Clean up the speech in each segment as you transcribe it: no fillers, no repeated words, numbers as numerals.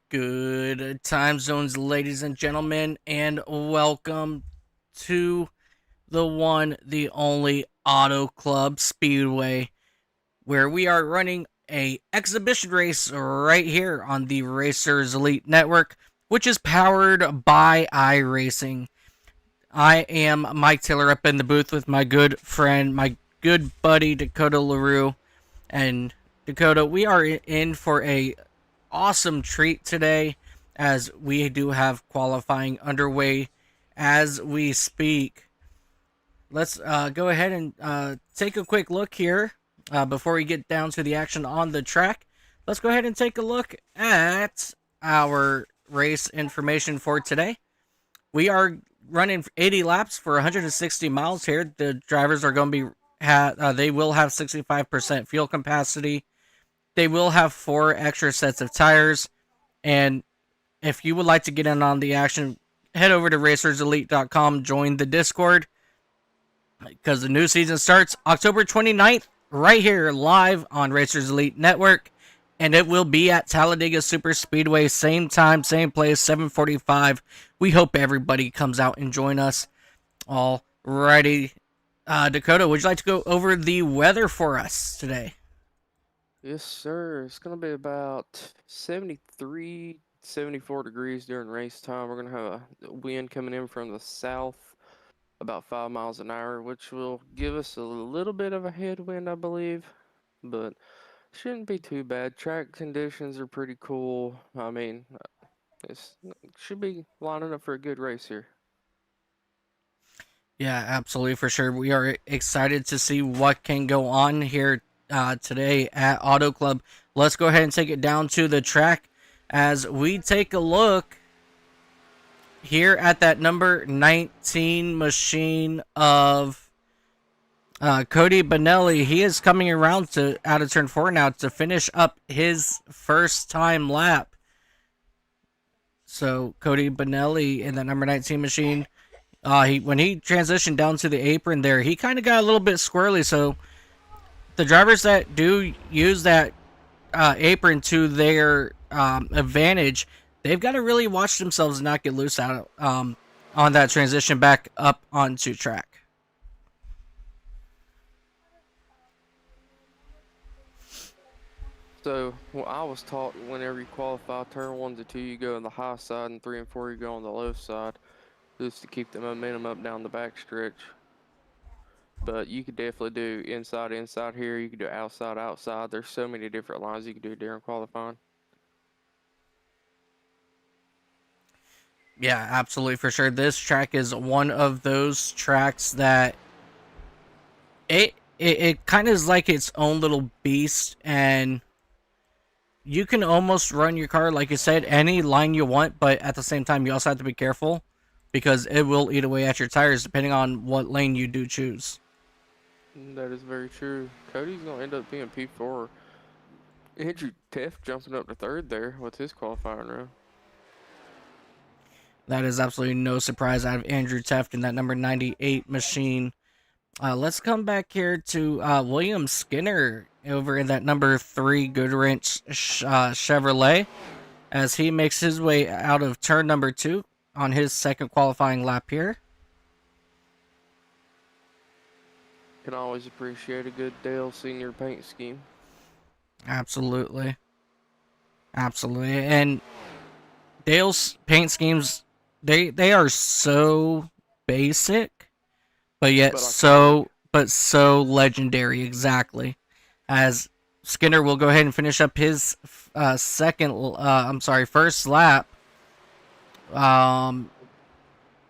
Good time zones, ladies and gentlemen, and welcome to the one, the only Auto Club Speedway, where we are running a exhibition race right here on the Racers Elite Network, which is powered by iRacing. I am Mike Taylor up in the booth with my good friend, my good buddy Dakota LaRue, and Dakota, we are in for a awesome treat today as we do have qualifying underway as we speak. Let's go ahead and take a quick look here before we get down to the action on the track. Let's go ahead and take a look at our race information for today. We are running 80 laps for 160 miles here. The drivers are going to be they will have 65% fuel capacity. They will have 4 extra sets of tires. And if you would like to get in on the action, head over to racerselite.com, join the Discord, because the new season starts October 29th, right here live on Racers Elite Network. And it will be at Talladega Super Speedway, same time, same place, 7:45. We hope everybody comes out and join us. Alrighty. Dakota, would you like to go over the weather for us today? Yes, sir. It's going to be about 73, 74 degrees during race time. We're going to have a wind coming in from the south about 5 miles an hour, which will give us a little bit of a headwind, I believe, but shouldn't be too bad. Track conditions are pretty cool. I mean, it should be lining up for a good race here. Yeah, absolutely, for sure. We are excited to see what can go on here today at Auto Club. Let's go ahead and take it down to the track as we take a look here at that number 19 machine of Cody Bonelli. He is coming around to out of turn 4 now to finish up his first time lap. So Cody Bonelli in that number 19 machine. When he transitioned down to the apron there, he kind of got a little bit squirrely. So the drivers that do use that apron to their advantage, they've got to really watch themselves and not get loose out on that transition back up onto track. So, well, I was taught whenever you qualify turn 1 to 2, you go on the high side, and 3 and 4, you go on the low side, just to keep the momentum up down the back stretch. But you could definitely do inside, inside here. You could do outside, outside. There's so many different lines you could do during qualifying. Yeah, absolutely, for sure. This track is one of those tracks that it kind of is like its own little beast, and you can almost run your car, like you said, any line you want, but at the same time, you also have to be careful because it will eat away at your tires depending on what lane you do choose. That is very true. Cody's going to end up being P4. Andrew Teff jumping up to third there with his qualifying run. That is absolutely no surprise out of Andrew Teft in that number 98 machine. Let's come back here to William Skinner over in that number 3 Goodwrench Chevrolet as he makes his way out of turn number 2 on his second qualifying lap here. Can always appreciate a good Dale Senior paint scheme. Absolutely. Absolutely. And Dale's paint schemes, they are so basic, but yet so legendary. Exactly. As Skinner will go ahead and finish up his first lap.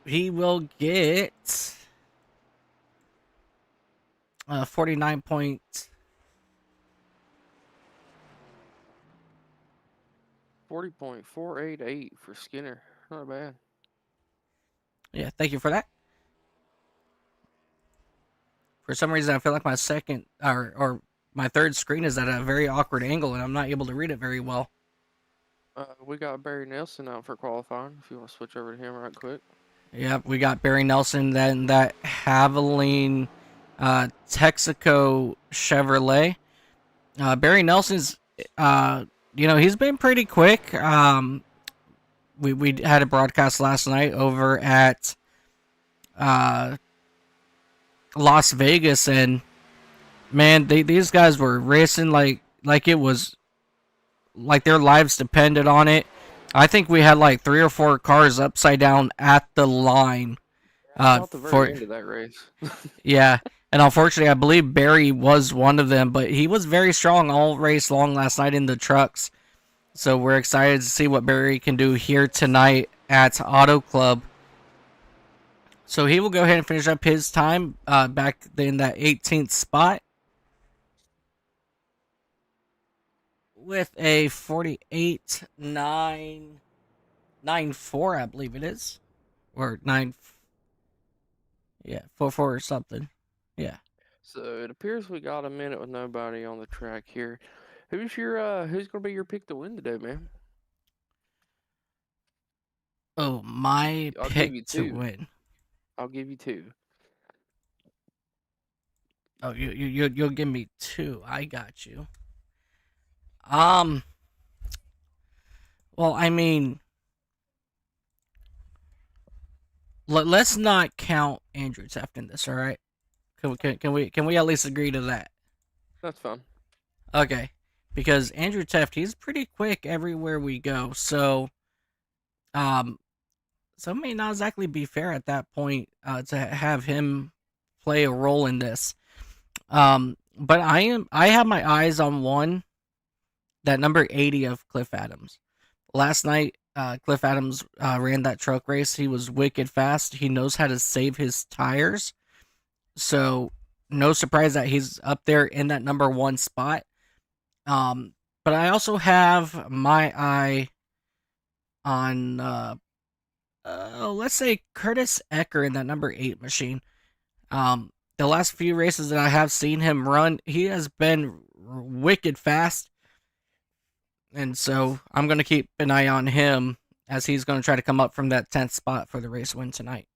He will get 49 points. 40.488 for Skinner. Not bad. Yeah, thank you for that. For some reason, I feel like my second or my third screen is at a very awkward angle, and I'm not able to read it very well. We got Barry Nelson out for qualifying. If you want to switch over to him right quick. Yep, we got Barry Nelson, then that Haviland Texaco Chevrolet. Barry Nelson's he's been pretty quick. We had a broadcast last night over at uh, Las Vegas, and man, these guys were racing like it was like their lives depended on it. I think we had like 3 or 4 cars upside down at the line. I caught the very For end of that race. Yeah, and unfortunately, I believe Barry was one of them, but he was very strong all race long last night in the trucks. So we're excited to see what Barry can do here tonight at Auto Club. So he will go ahead and finish up his time back in that 18th spot with a 48.994, I believe it is, or 9, yeah, 44 or something. Yeah. So it appears we got a minute with nobody on the track here. Who's gonna be your pick to win today, man? Oh, my I'll give pick you to two. win. I'll give you two. Oh, you'll give me 2. I got you. Um. Well, I mean, let's not count Andrew Teft in this. All right. Can we at least agree to that? That's fine. Okay. Because Andrew Teft, he's pretty quick everywhere we go. Um, so it may not exactly be fair at that point to have him play a role in this. But I have my eyes on one, that number 80 of Cliff Adams. Last night, Cliff Adams ran that truck race. He was wicked fast. He knows how to save his tires. So no surprise that he's up there in that number 1 spot. But I also have my eye on let's say Curtis Ecker in that number 8 machine. The last few races that I have seen him run, he has been wicked fast. And so I'm going to keep an eye on him as he's going to try to come up from that 10th spot for the race win tonight.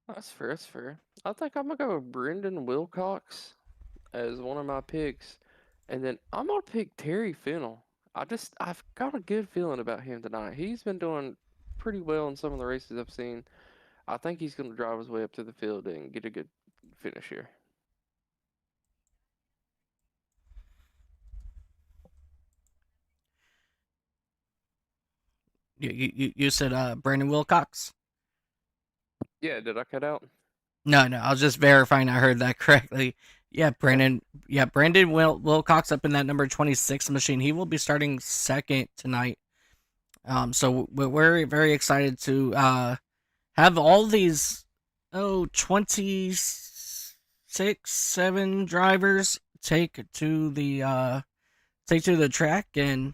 That's fair. That's fair. I think I'm gonna go with Brendan Wilcox as one of my picks, and then I'm gonna pick Terry Fennell. I've got a good feeling about him tonight. He's been doing pretty well in some of the races I've seen. I think he's gonna drive his way up to the field and get a good finish here. You said Brandon Wilcox? Yeah, did I cut out? No, I was just verifying I heard that correctly. Yeah, Okay. Brandon. Yeah, Brandon Wilcox up in that number 26 machine. He will be starting second tonight. So we're very excited to have all these 26, 7 drivers take to the track, and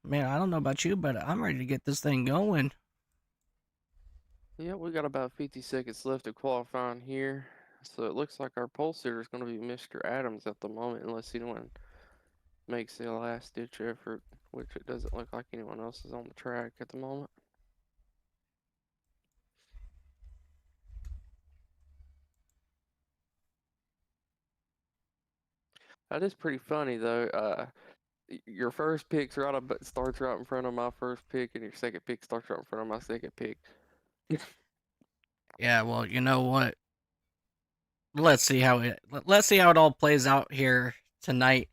man, I don't know about you, but I'm ready to get this thing going. Yeah, we got about 50 seconds left of qualifying here. So it looks like our pole sitter is going to be Mr. Adams at the moment, unless anyone makes a last ditch effort, which it doesn't look like anyone else is on the track at the moment. That is pretty funny though. Your first pick starts right in front of my first pick, and your second pick starts right in front of my second pick. Yeah, well, you know what? Let's see how it all plays out here tonight.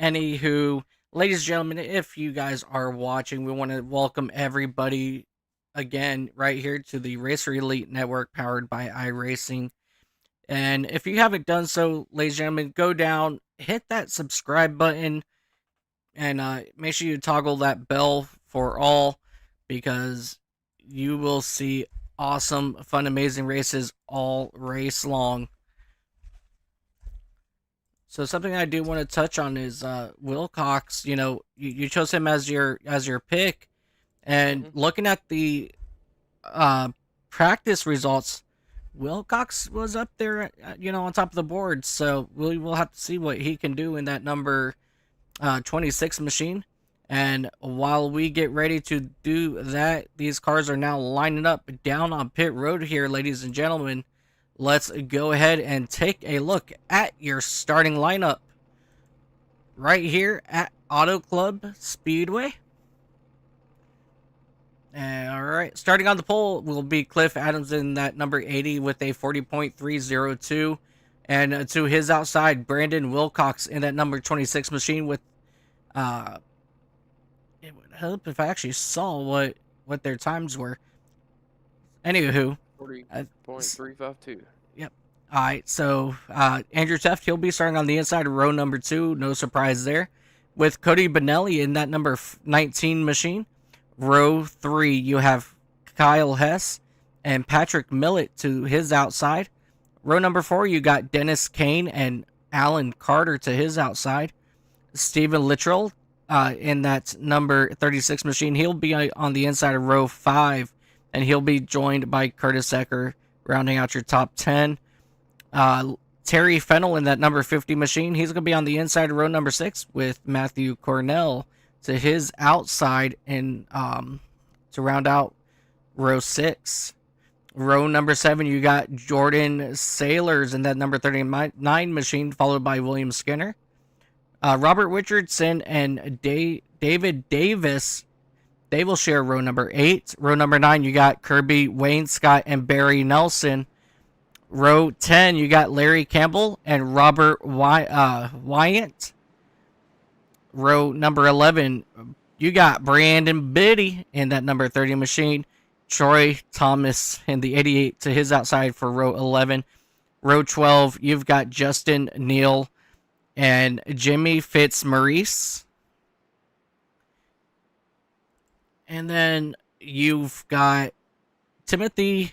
Anywho, ladies and gentlemen, if you guys are watching, we want to welcome everybody again right here to the Racer Elite Network powered by iRacing. And if you haven't done so, ladies and gentlemen, go down, hit that subscribe button, and make sure you toggle that bell for all, because you will see awesome, fun, amazing races all race long. So something I do want to touch on is Wilcox. You chose him as your pick, and Mm-hmm. looking at the uh, practice results, Wilcox was up there, on top of the board. So we will have to see what he can do in that number 26 machine. And while we get ready to do that, these cars are now lining up down on pit road here, ladies and gentlemen. Let's go ahead and take a look at your starting lineup right here at Auto Club Speedway. All right, starting on the pole will be Cliff Adams in that number 80 with a 40.302. And to his outside, Brandon Wilcox in that number 26 machine with, it would help if I actually saw what their times were. Anywho, s- 40.352. yep. All right, so Andrew Teft, he'll be starting on the inside of row number 2. No surprise there. With Cody Benelli in that number 19 machine. Row 3, you have Kyle Hess and Patrick Millett to his outside. Row number 4, you got Dennis Kane and Alan Carter to his outside. Stephen Littrell in that number 36 machine. He'll be on the inside of row 5, and he'll be joined by Curtis Ecker, rounding out your top 10. Terry Fennell in that number 50 machine. He's going to be on the inside of row number 6 with Matthew Cornell to his outside and to round out row 6. Row number 7, you got Jordan Sailors in that number 39 machine, followed by William Skinner. Robert Richardson and David Davis, they will share row number 8. Row number 9, you got Kirby Wayne Scott and Barry Nelson. Row 10, you got Larry Campbell and Robert Wyatt. Row number 11, you got Brandon Biddy in that number 30 machine. Troy Thomas in the 88 to his outside for row 11. Row 12, you've got Justin Neal and Jimmy Fitzmaurice. And then you've got Timothy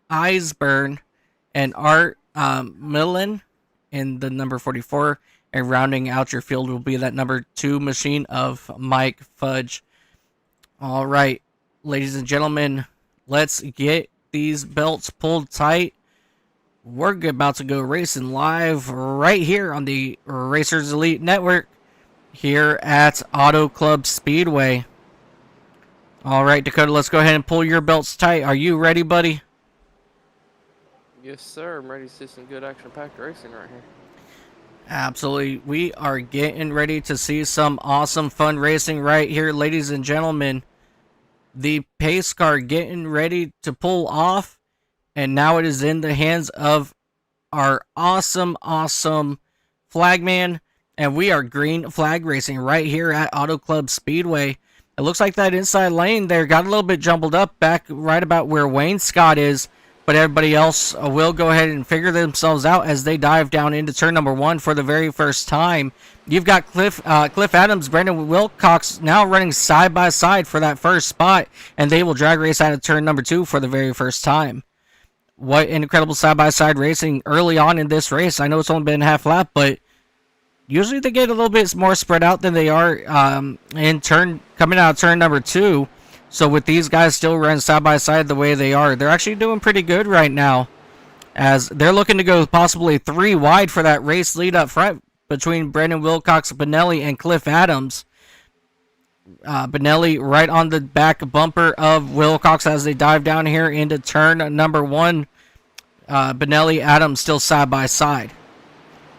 Eisburn and Art Millen in the number 44. And rounding out your field will be that number 2 machine of Mike Fudge. All right, ladies and gentlemen, let's get these belts pulled tight. We're about to go racing live right here on the Racers Elite Network here at Auto Club Speedway. All right, Dakota, let's go ahead and pull your belts tight. Are you ready, buddy? Yes, sir. I'm ready to see some good action-packed racing right here. Absolutely. We are getting ready to see some awesome fun racing right here, ladies and gentlemen. The pace car getting ready to pull off, and now it is in the hands of our awesome flagman, and we are green flag racing right here at Auto Club Speedway. It looks like that inside lane there got a little bit jumbled up back right about where Wayne Scott is, but everybody else will go ahead and figure themselves out as they dive down into turn number 1 for the very first time. You've got Cliff Adams, Brandon Wilcox now running side by side for that first spot, and they will drag race out of turn number 2 for the very first time. What incredible side by side racing early on in this race. I know it's only been half lap, but usually they get a little bit more spread out than they are coming out of turn number 2. So with these guys still running side by side the way they are, they're actually doing pretty good right now, as they're looking to go possibly 3 wide for that race lead up front between Brandon Wilcox, Benelli, and Cliff Adams. Benelli right on the back bumper of Wilcox as they dive down here into turn number 1. Benelli, Adams still side by side.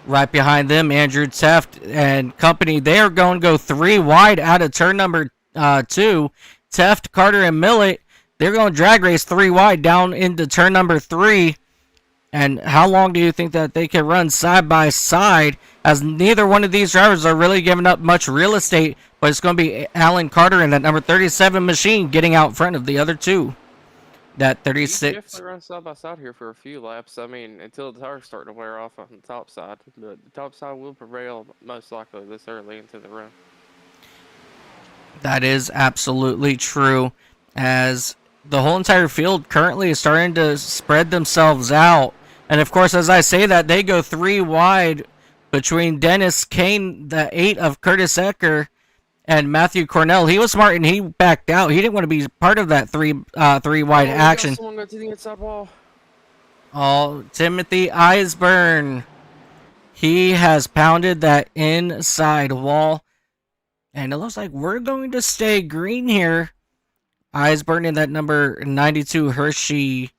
Right behind them, Andrew Teft and company, they are going to go 3 wide out of turn number 2. Teft, Carter, and Millett, they're going to drag race 3 wide down into turn number 3. And how long do you think that they can run side by side, as neither one of these drivers are really giving up much real estate, but it's going to be Alan Carter in that number 37 machine getting out front of the other 2. That 36. You definitely run side by side here for a few laps. I mean, until the tires start to wear off on the top side. But the top side will prevail most likely this early into the run. That is absolutely true, as the whole entire field currently is starting to spread themselves out. And of course, as I say that, they go 3 wide between Dennis Kane, the 8 of Curtis Ecker, and Matthew Cornell. He was smart and he backed out. He didn't want to be part of that 3 wide action. Someone go to the inside wall. Oh, Timothy Eisburn. He has pounded that inside wall. And it looks like we're going to stay green here. Eisburn in that number 92 Hershey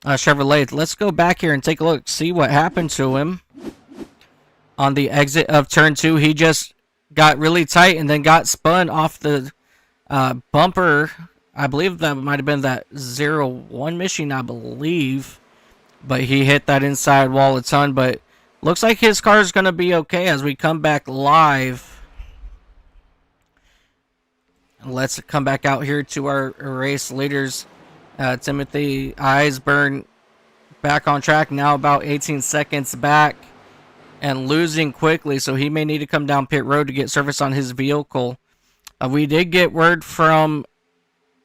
Chevrolet. Let's go back here and take a look, see what happened to him. On the exit of turn 2, he just got really tight and then got spun off the bumper. I believe that might have been that 01 machine, I believe. But he hit that inside wall a ton. But looks like his car is going to be okay as we come back live. Let's come back out here to our race leaders. Timothy Eisburn back on track now, about 18 seconds back and losing quickly, so he may need to come down pit road to get service on his vehicle. We did get word from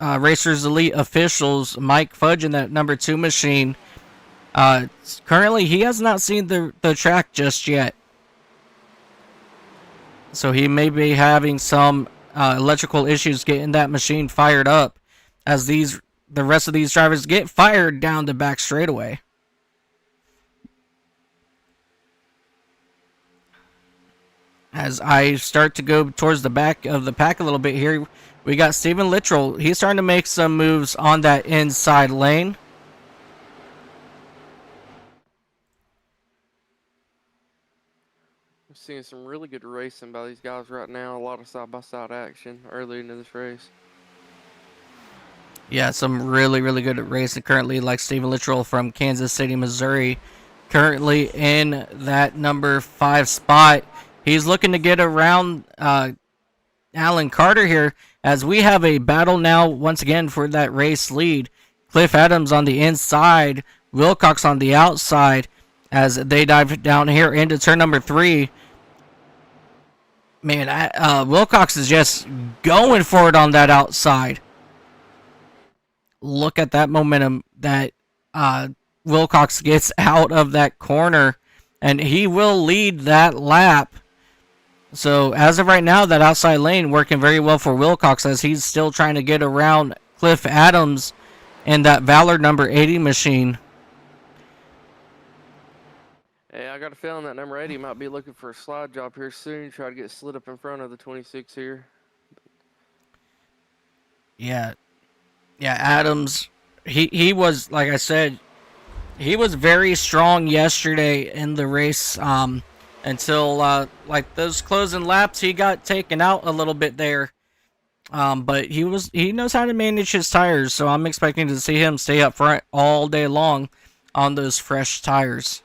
Racers Elite officials, Mike Fudge in that number 2 machine. Currently, he has not seen the track just yet. So he may be having some electrical issues getting that machine fired up as the rest of these drivers get fired down the back straightaway. As I start to go towards the back of the pack a little bit here, we got Steven Littrell. He's starting to make some moves on that inside lane. I'm seeing some really good racing by these guys right now. A lot of side-by-side action early into this race. Yeah, some really, really good racing currently, like Steven Littrell from Kansas City, Missouri. Currently in that number 5 spot. He's looking to get around Alan Carter here as we have a battle now once again for that race lead. Cliff Adams on the inside, Wilcox on the outside as they dive down here into turn number 3. Man, Wilcox is just going for it on that outside. Look at that momentum that Wilcox gets out of that corner, and he will lead that lap. So as of right now, that outside lane working very well for Wilcox as he's still trying to get around Cliff Adams and that Valor number 80 machine. Hey, I got a feeling that number 80 might be looking for a slide job here soon. Try to get slid up in front of the 26 here. Yeah, Adams, he was, like I said, he was very strong yesterday in the race until like those closing laps, he got taken out a little bit there. But he knows how to manage his tires, so I'm expecting to see him stay up front all day long on those fresh tires.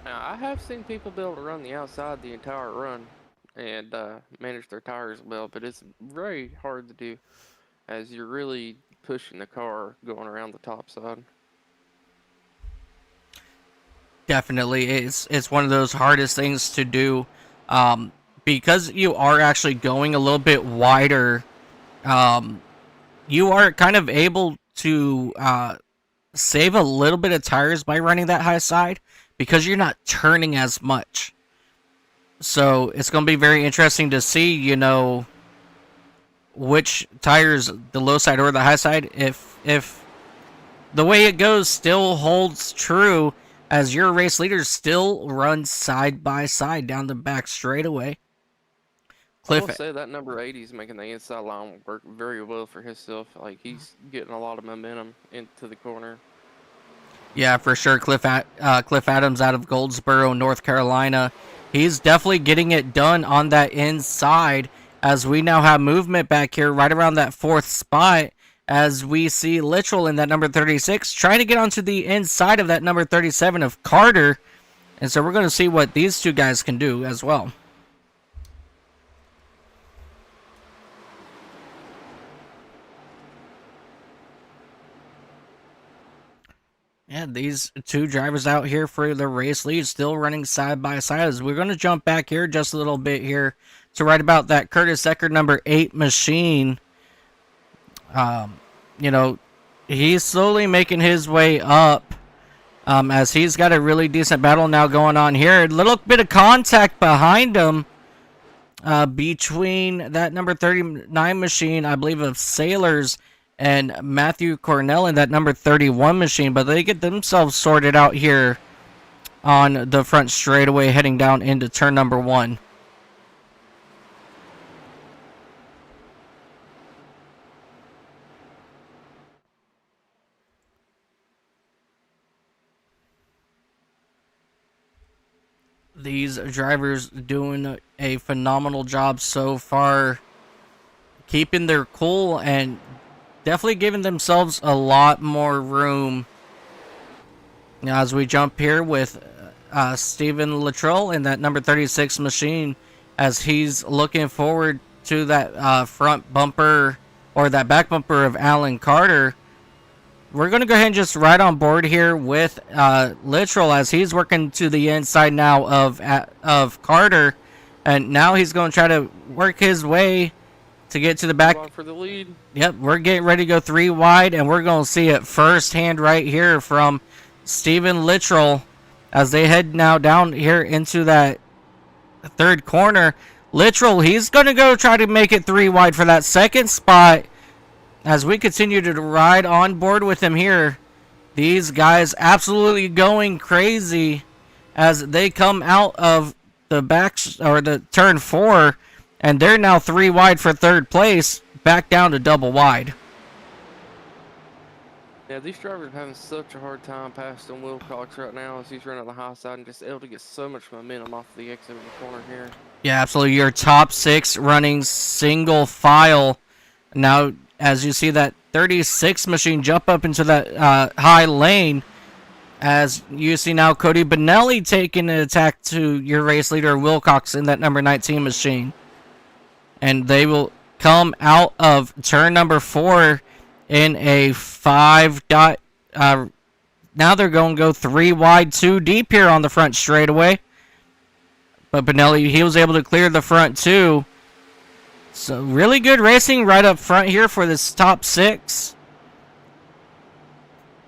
Now, I have seen people be able to run the outside the entire run and manage their tires well, but it's very hard to do as you're really pushing the car going around the top side. Definitely, it's one of those hardest things to do, because you are actually going a little bit wider. You are kind of able to save a little bit of tires by running that high side because you're not turning as much. So it's going to be very interesting to see, you know, which tires, the low side or the high side, if the way it goes still holds true as your race leaders still run side by side down the back straightaway. I will say that number 80 is making the inside line work very well for himself. Like, he's getting a lot of momentum into the corner. Yeah, for sure. Cliff Adams out of Goldsboro, North Carolina. He's definitely getting it done on that inside as we now have movement back here right around that 4th spot as we see Littrell in that number 36 trying to get onto the inside of that number 37 of Carter. And so we're going to see what these two guys can do as well. Yeah, these two drivers out here for the race lead still running side by side. As we're going to jump back here just a little bit here to right about that Curtis Eckert number 8 machine. You know, he's slowly making his way up as he's got a really decent battle now going on here. A little bit of contact behind him between that number 39 machine, I believe, of Sailors and Matthew Cornell in that number 31 machine, but they get themselves sorted out here on the front straightaway heading down into turn number 1. these drivers doing a phenomenal job so far, keeping their cool and definitely giving themselves a lot more room. Now, as we jump here with Steven Luttrell in that number 36 machine, as he's looking forward to that front bumper or that back bumper of Alan Carter. We're going to go ahead and just ride on board here with Luttrell as he's working to the inside now of Carter, and now he's going to try to work his way to get to the back. For the lead. Yep, we're getting ready to go 3 wide, and we're going to see it firsthand right here from Steven Luttrell as they head now down here into that third corner. Luttrell, he's going to go try to make it 3 wide for that second spot. As we continue to ride on board with him here, these guys absolutely going crazy as they come out of the back or the turn 4, and they're now 3 wide for third place, back down to double wide. Yeah, these drivers are having such a hard time passing Wilcox right now as he's running on the high side and just able to get so much momentum off the exit of the corner here. Yeah, absolutely. Your top 6 running single file. Now, as you see that 36 machine jump up into that high lane, as you see now Cody Benelli taking an attack to your race leader Wilcox in that number 19 machine. And they will come out of turn number 4 in a 5 dot. Now they're going to go 3 wide, 2 deep here on the front straightaway. But Benelli, he was able to clear the front 2. So really good racing right up front here for this top 6.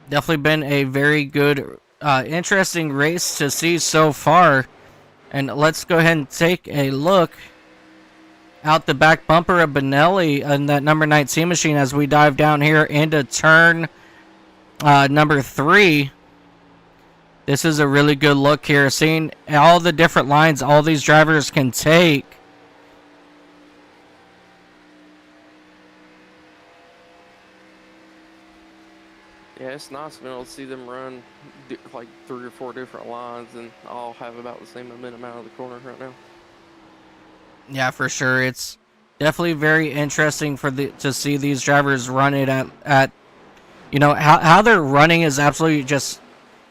Definitely been a very good, interesting race to see so far. And let's go ahead and take a look out the back bumper of Benelli in that number 19 machine as we dive down here into turn number 3. This is a really good look here, seeing all the different lines all these drivers can take. Yeah, it's nice being able to see them run like 3 or 4 different lines and all have about the same momentum out of the corner right now. Yeah, for sure. It's definitely very interesting to see these drivers run it at you know, how they're running is absolutely just,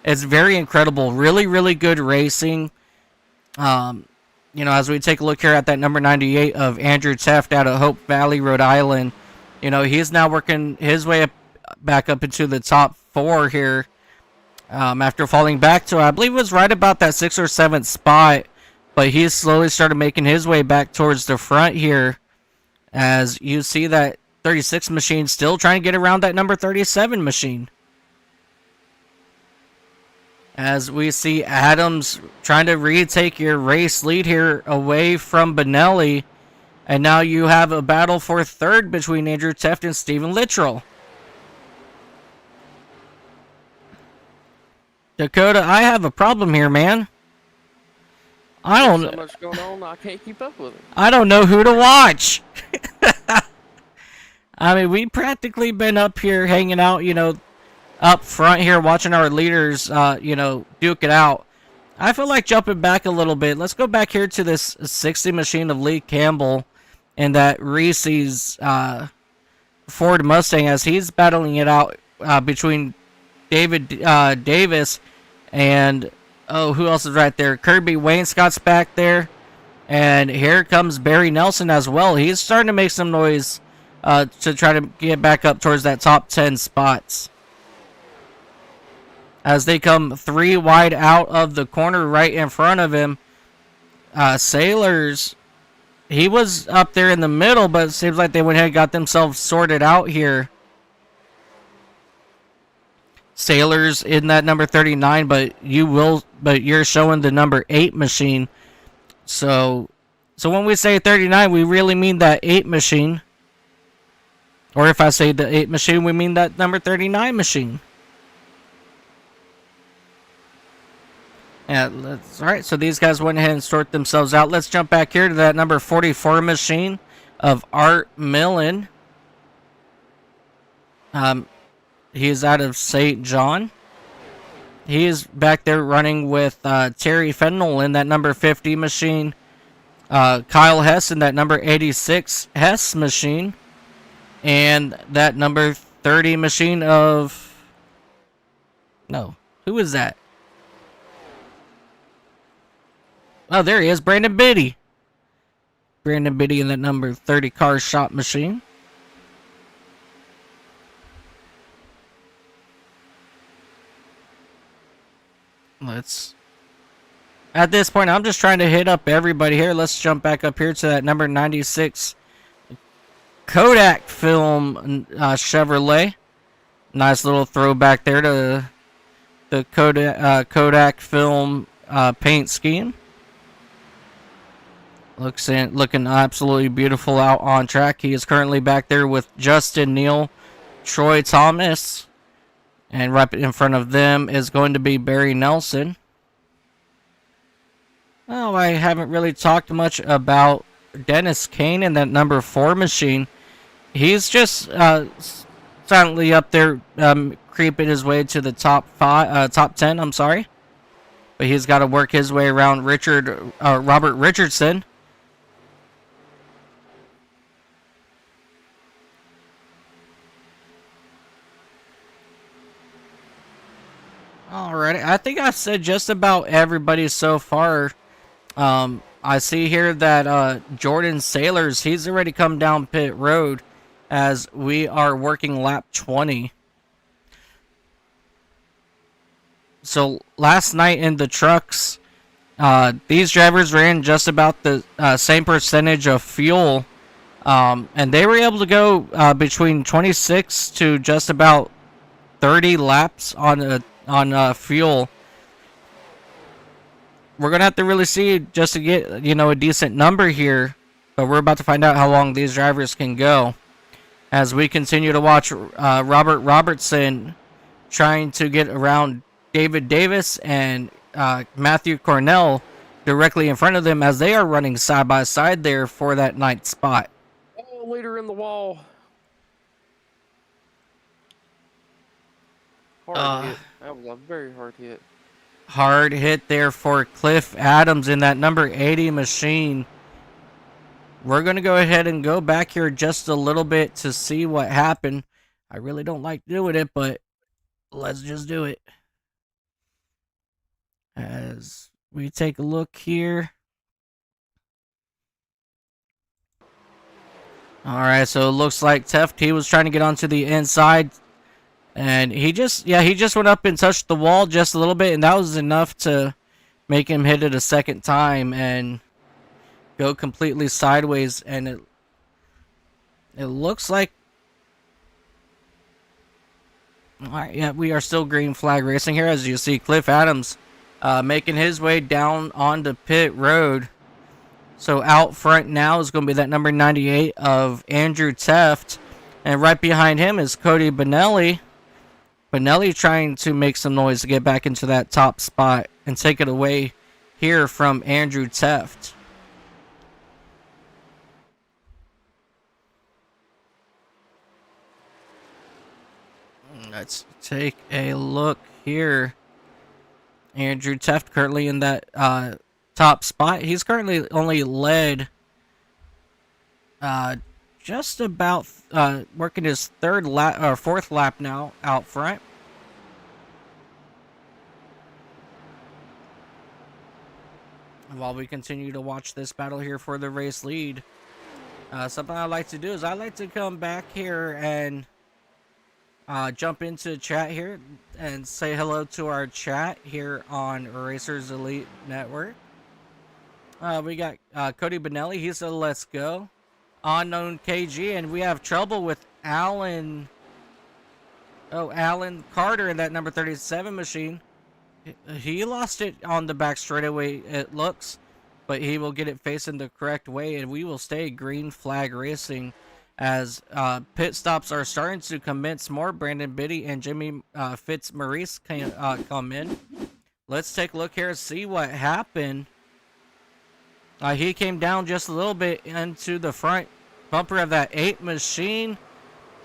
it's very incredible. Really, really good racing. You know, as we take a look here at that number 98 of Andrew Teft out of Hope Valley, Rhode Island, you know, he's now working his way back up into the top 4 here after falling back to, I believe it was right about that 6th or 7th spot, but he's slowly started making his way back towards the front here as you see that 36 machine still trying to get around that number 37 machine. As we see Adams trying to retake your race lead here away from Benelli, and now you have a battle for third between Andrew Teft and Steven Luttrell. Dakota, I have a problem here, man. I don't know. So much going on, I can't keep up with it. I don't know who to watch. I mean, we've practically been up here hanging out, you know, up front here watching our leaders, you know, duke it out. I feel like jumping back a little bit. Let's go back here to this 60 machine of Lee Campbell and that Reese's Ford Mustang as he's battling it out between David Davis and, oh, who else is right there? Kirby Wainscott's back there. And here comes Barry Nelson as well. He's starting to make some noise to try to get back up towards that top 10 spots. As they come 3 wide out of the corner right in front of him. Sailors, he was up there in the middle, but it seems like they went ahead and got themselves sorted out here. Sailors in that number 39, but you're showing the number 8 machine. So when we say 39, we really mean that 8 machine. Or if I say the 8 machine, we mean that number 39 machine. Yeah, alright, so these guys went ahead and sort themselves out. Let's jump back here to that number 44 machine of Art Millen. He is out of St. John. He is back there running with Terry Fennell in that number 50 machine. Kyle Hess in that number 86 Hess machine. And that number 30 machine of... No. Who is that? Oh, there he is. Brandon Biddy. Brandon Biddy in that number 30 car shop machine. At this point, I'm just trying to hit up everybody here. Let's jump back up here to that number 96 Kodak film Chevrolet. Nice little throwback there to the Kodak film paint scheme. Looking absolutely beautiful out on track. He is currently back there with Justin Neal, Troy Thomas, and right in front of them is going to be Barry Nelson. Well, I haven't really talked much about Dennis Kane in that number 4 machine. He's just silently up there, creeping his way to the top 10. I'm sorry, but he's got to work his way around Robert Richardson. Alright, I think I've said just about everybody so far. I see here that Jordan Sailors, he's already come down pit road as we are working lap 20. So last night in the trucks, these drivers ran just about the same percentage of fuel, and they were able to go between 26 to just about 30 laps on fuel. We're gonna have to really see just to get a decent number here, but we're about to find out how long these drivers can go as we continue to watch Robert Robertson trying to get around David Davis and Matthew Cornell directly in front of them as they are running side by side there for that 9th spot. Oh, leader in the wall. Hard hit. That was a very hard hit. Hard hit there for Cliff Adams in that number 80 machine. We're going to go ahead and go back here just a little bit to see what happened. I really don't like doing it, but let's just do it. As we take a look here. Alright, so it looks like Teft, he was trying to get onto the inside. And he just went up and touched the wall just a little bit, and that was enough to make him hit it a second time and go completely sideways. And it looks like, all right, yeah, we are still green flag racing here, as you see Cliff Adams making his way down onto pit road. So out front now is going to be that number 98 of Andrew Teft, and right behind him is Cody Benelli. Benelli trying to make some noise to get back into that top spot and take it away here from Andrew Teft. Let's take a look here. Andrew Teft currently in that top spot. He's currently only led just about working his 4th lap now out front. While we continue to watch this battle here for the race lead, something I like to do is I like to come back here and jump into chat here and say hello to our chat here on Racers Elite Network. We got Cody Benelli. He said, "Let's go." Unknown KG, and we have trouble with Alan Carter in that number 37 machine. He lost it on the back straightaway, it looks, but he will get it facing the correct way, and we will stay green flag racing as pit stops are starting to commence more. Brandon Biddy and Jimmy Fitzmaurice can come in. Let's take a look here and see what happened. He came down just a little bit into the front bumper of that 8 machine.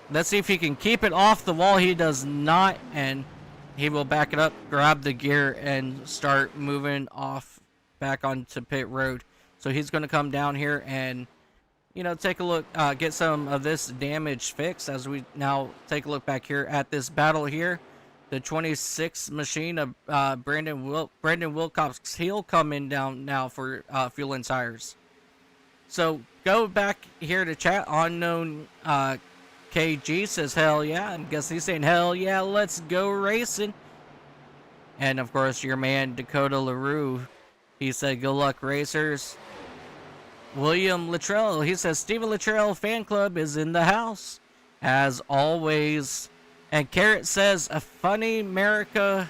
Let's see if he can keep it off the wall. He does not, and he will back it up, grab the gear, and start moving off back onto pit road. So he's going to come down here and, take a look, get some of this damage fixed as we now take a look back here at this battle here. The 26 machine of Brandon Wilcox, he'll come in down now for fuel and tires. So go back here to chat. Unknown KG says, hell yeah. I guess he's saying, hell yeah, let's go racing. And of course, your man Dakota LaRue, he said, good luck, racers. William Luttrell, he says, Stephen Luttrell fan club is in the house, as always. And Carrot says, a funny America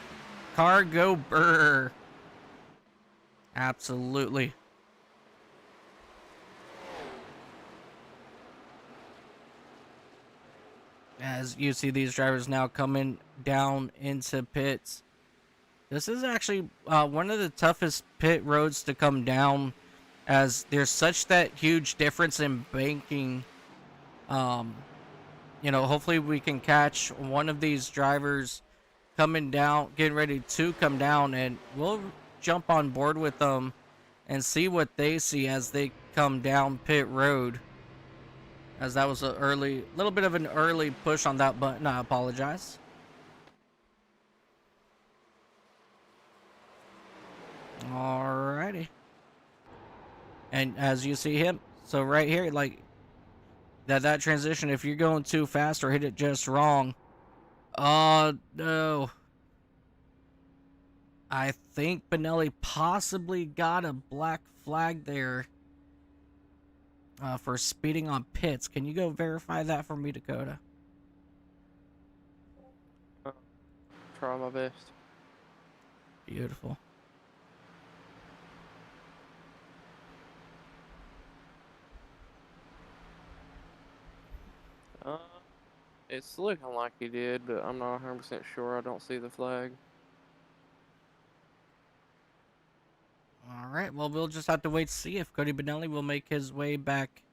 cargo burr. Absolutely. As you see these drivers now coming down into pits. This is actually one of the toughest pit roads to come down, as there's such that huge difference in banking. Hopefully we can catch one of these drivers coming down, getting ready to come down, and we'll jump on board with them and see what they see as they come down pit road. As that was a little bit of an early push on that button, I apologize. Alrighty. And as you see him, so right here, like that transition, if you're going too fast or hit it just wrong, oh no. I think Benelli possibly got a black flag there for speeding on pits. Can you go verify that for me, Dakota? Try my best. Beautiful. It's looking like he did, but I'm not 100% sure. I don't see the flag. All right. Well, we'll just have to wait to see if Cody Benelli will make his way back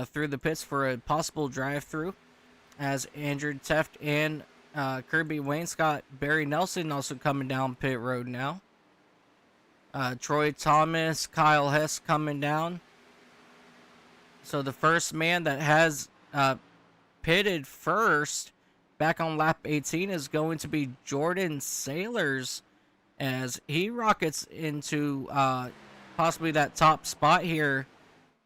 through the pits for a possible drive-through, as Andrew Teft and Kirby Wainscott, Barry Nelson also coming down pit road now. Troy Thomas, Kyle Hess coming down. So the first man that has pitted first back on lap 18 is going to be Jordan Sailors, as he rockets into possibly that top spot here.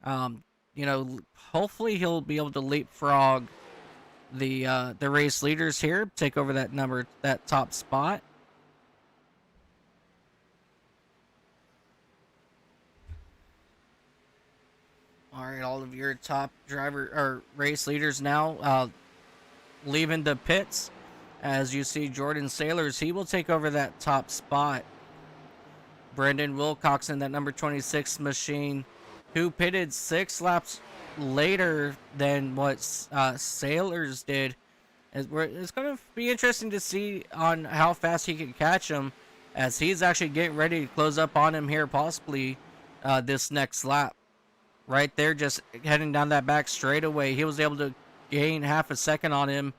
Hopefully he'll be able to leapfrog the race leaders here, take over that top spot. All right, all of your top driver or race leaders now leaving the pits. As you see, Jordan Sailors, he will take over that top spot. Brendan Wilcox in that number 26 machine, who pitted 6 laps later than what Sailors did. It's going to be interesting to see on how fast he can catch him, as he's actually getting ready to close up on him here, possibly this next lap. Right there, just heading down that back straightaway, he was able to gain half a second on him,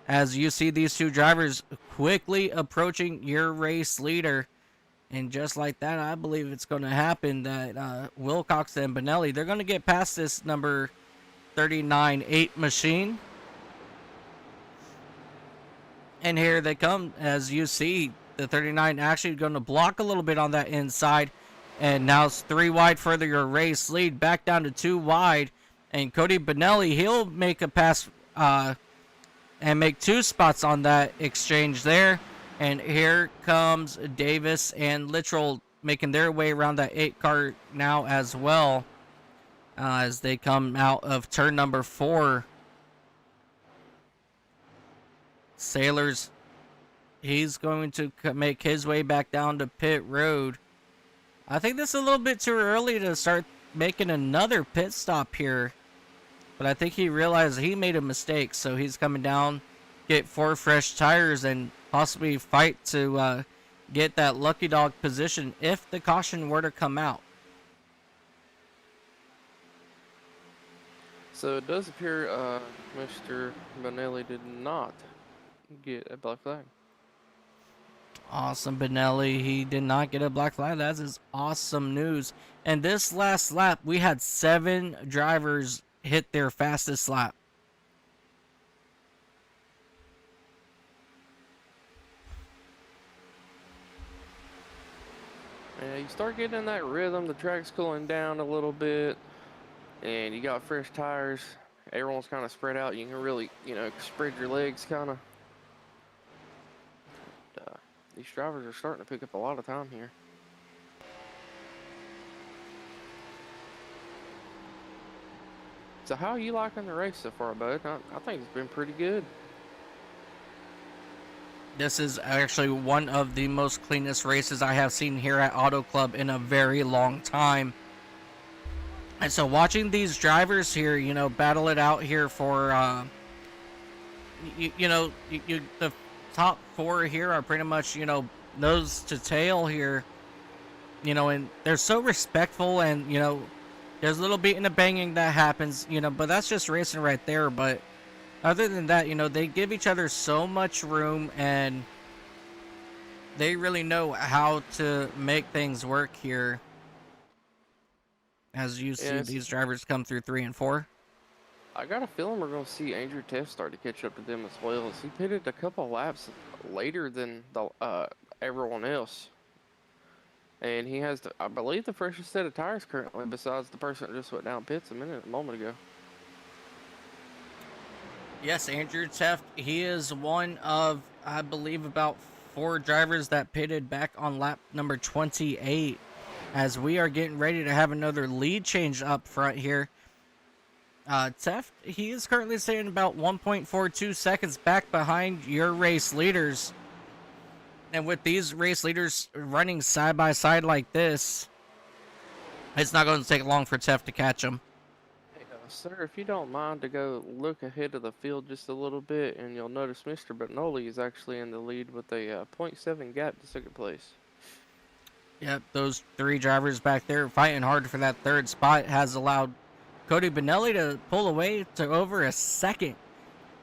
as you see these two drivers quickly approaching your race leader. And just like that, I believe it's going to happen that Wilcox and Benelli, they're going to get past this number 39-8 machine. And here they come. As you see, the 39 actually going to block a little bit on that inside. And now it's 3 wide further your race lead, back down to 2 wide. And Cody Benelli, he'll make a pass and make 2 spots on that exchange there. And here comes Davis and Littrell making their way around that 8 car now as well, as they come out of turn number 4. Sailors, he's going to make his way back down to pit road. I think this is a little bit too early to start making another pit stop here, but I think he realized he made a mistake, so he's coming down, get 4 fresh tires, and possibly fight to get that lucky dog position if the caution were to come out. So it does appear Mr. Benelli did not get a black flag. Awesome, Benelli. He did not get a black flag. That is awesome news. And this last lap, we had 7 drivers hit their fastest lap. And you start getting in that rhythm, the track's cooling down a little bit, and you got fresh tires. Everyone's kind of spread out. You can really, spread your legs kind of. These drivers are starting to pick up a lot of time here. So how are you liking the race so far, bud? I think it's been pretty good. This is actually one of the most cleanest races I have seen here at Auto Club in a very long time. And so watching these drivers here, battle it out here for, the top 4 here are pretty much, nose to tail here, and they're so respectful, and, there's a little beating and banging that happens, but that's just racing right there. But other than that, they give each other so much room, and they really know how to make things work here. As you see these drivers come through 3 and 4. I got a feeling we're going to see Andrew Tiff start to catch up to them as well, as he pitted a couple laps later than everyone else. And he has, I believe, the freshest set of tires currently, besides the person that just went down pits a moment ago. Yes, Andrew Teft, he is one of, I believe, about 4 drivers that pitted back on lap number 28, as we are getting ready to have another lead change up front here. Teft, he is currently sitting about 1.42 seconds back behind your race leaders. And with these race leaders running side by side like this, it's not going to take long for Teft to catch them. Hey, sir, if you don't mind to go look ahead of the field just a little bit, and you'll notice Mr. Bernoulli is actually in the lead with a 0.7 gap to second place. Yep, those 3 drivers back there fighting hard for that 3rd spot has allowed Cody Benelli to pull away to over a second.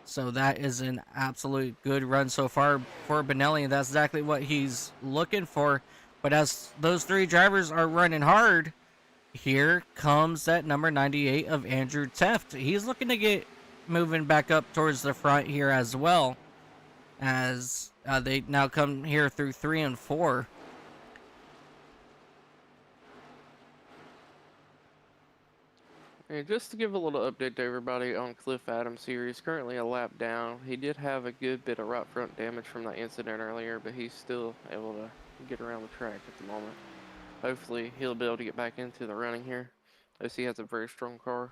So that is an absolute good run so far for Benelli, and that's exactly what he's looking for. But as those 3 drivers are running hard, here comes that number 98 of Andrew Teft. He's looking to get moving back up towards the front here as well, as they now come here through 3 and 4. And just to give a little update to everybody on Cliff Adams here, he's currently a lap down. He did have a good bit of right front damage from that incident earlier, but he's still able to get around the track at the moment. Hopefully he'll be able to get back into the running here, as he has a very strong car.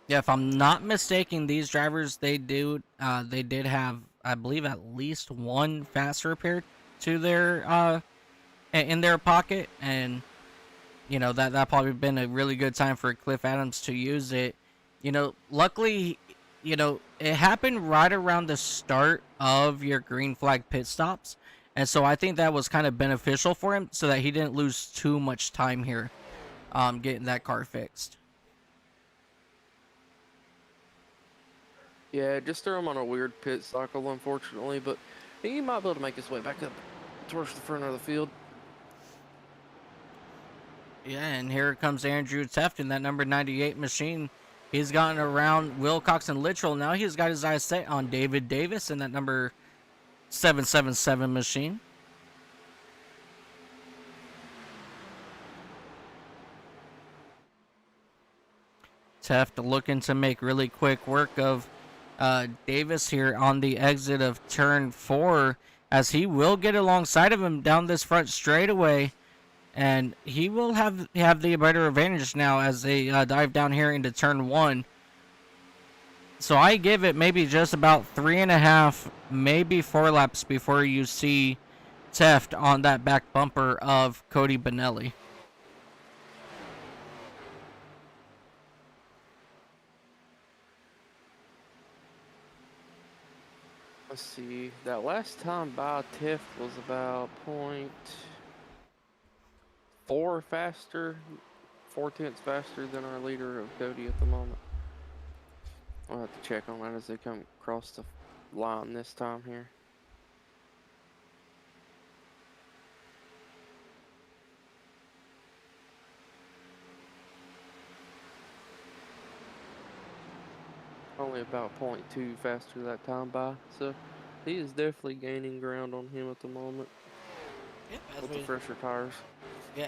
Yeah, if I'm not mistaken, these drivers, they did have, I believe, at least 1 fast repair to their in their pocket, and that probably been a really good time for Cliff Adams to use it. Luckily, it happened right around the start of your green flag pit stops, and so I think that was kind of beneficial for him, so that he didn't lose too much time here getting that car fixed. Yeah, just threw him on a weird pit cycle, unfortunately, but he might be able to make his way back up towards the front of the field. Yeah, and here comes Andrew Teft in that number 98 machine. He's gotten around Wilcox and Littrell. Now he's got his eyes set on David Davis in that number 777 machine. Teft looking to make really quick work of Davis here on the exit of turn 4, as he will get alongside of him down this front straightaway, and he will have the better advantage now as they dive down here into turn 1. So I give it maybe just about 3.5, maybe 4 laps before you see Teft on that back bumper of Cody Benelli. Let's see, that last time by Tiff was about 0.4 faster, 0.4 faster than our leader of Cody at the moment. I'll have to check on that as they come across the line this time here. only about .2 faster that time by. So he is definitely gaining ground on him at the moment Yep. with the fresher tires.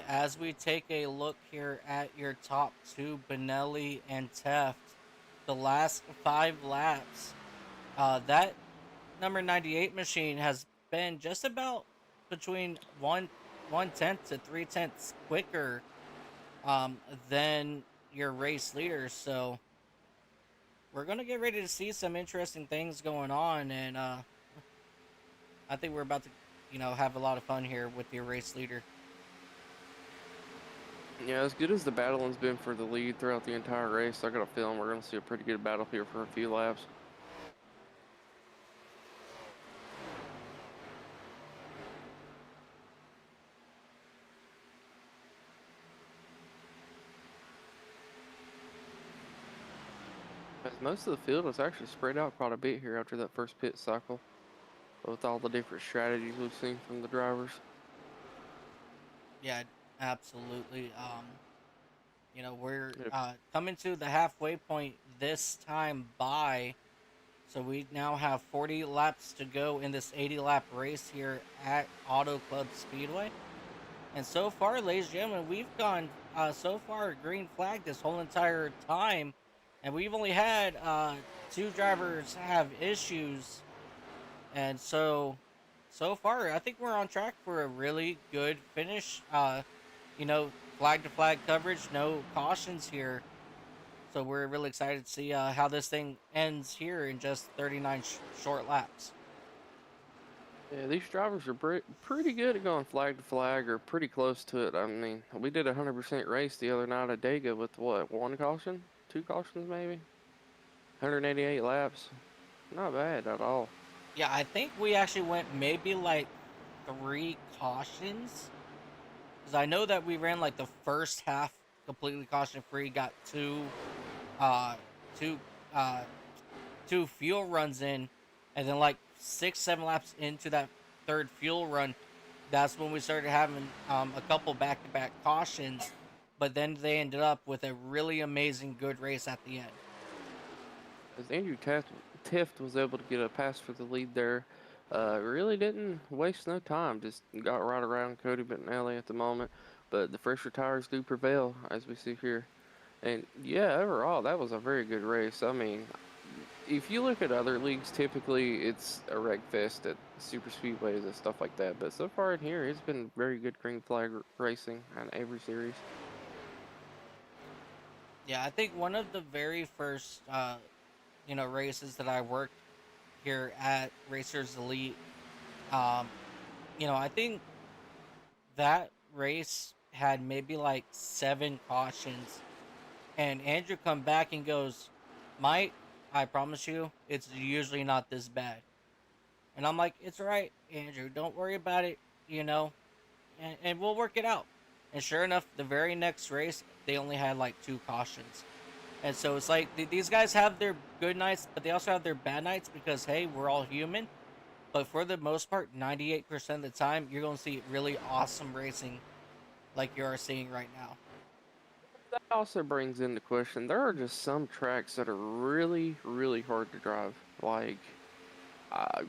As we take a look here at your top two, Benelli and Teft, the last 5 laps, that number 98 machine has been just about between one tenth to 3 tenths quicker um, than your race leaders. So we're gonna get ready to see some interesting things going on, and I think we're about to, have a lot of fun here with your race leader. Yeah, as good as the battling's been for the lead throughout the entire race, I got a feeling we're going to see a pretty good battle here for a few laps. As most of the field is actually spread out quite a bit here after that first pit cycle, with all the different strategies we've seen from the drivers. Yeah, absolutely. We're Yep. coming to the halfway point this time by. So we now have 40 laps to go in this 80-lap race here at Auto Club Speedway. And so far, ladies and gentlemen, we've gone so far green flag this whole entire time. And we've only had two drivers have issues. And so far, I think we're on track for a really good finish. Flag to flag coverage, no cautions here. So we're really excited to see how this thing ends here in just 39 short laps. Yeah, these drivers are pretty good at going flag to flag or pretty close to it. I mean, we did a 100% race the other night at Dega with what, one caution? Two cautions maybe? 188 laps. Not bad at all. Yeah, I think we actually went maybe like 3 cautions. Because I know that we ran like the first half completely caution free, got uh, two, uh, two fuel runs in, and then like 6, 7 laps into that third fuel run, that's when we started having a couple back-to-back cautions. But then they ended up with a really amazing good race at the end. As Andrew Tift was able to get a pass for the lead there, really didn't waste no time. Just got right around Cody Bentinelli at the moment. But the fresher tires do prevail, as we see here. And yeah, overall, that was a very good race. I mean, if you look at other leagues, typically it's a wreck fest at super speedways and stuff like that. But so far in here, it's been very good green flag racing on every series. Yeah, I think one of the very first races that I worked here at Racers Elite, um, I think that race had maybe like 7 cautions, and Andrew come back and goes, "Mike, I promise you, it's usually not this bad." And I'm like, "It's all right, Andrew. Don't worry about it. You know, and we'll work it out." And sure enough, the very next race, they only had like 2 cautions. And so it's like these guys have their good nights, but they also have their bad nights because, hey, we're all human. But for the most part, 98% of the time, you're going to see really awesome racing like you are seeing right now. That also brings into question there are just some tracks that are really, really hard to drive. Like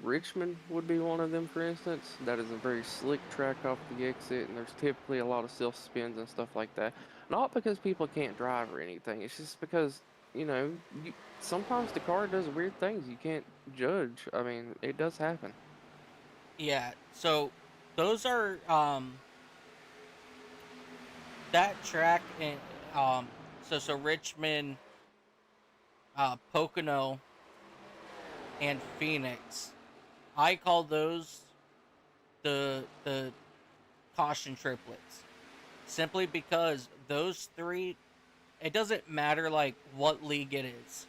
Richmond would be one of them, for instance. That is a very slick track off the exit, and there's typically a lot of self spins and stuff like that. Not because people can't drive or anything, it's just because, you know, sometimes the car does weird things you can't judge. I mean, it does happen. Yeah, so those are that track in so Richmond, Pocono, and Phoenix. I call those the caution triplets, simply because those three, it doesn't matter like what league it is,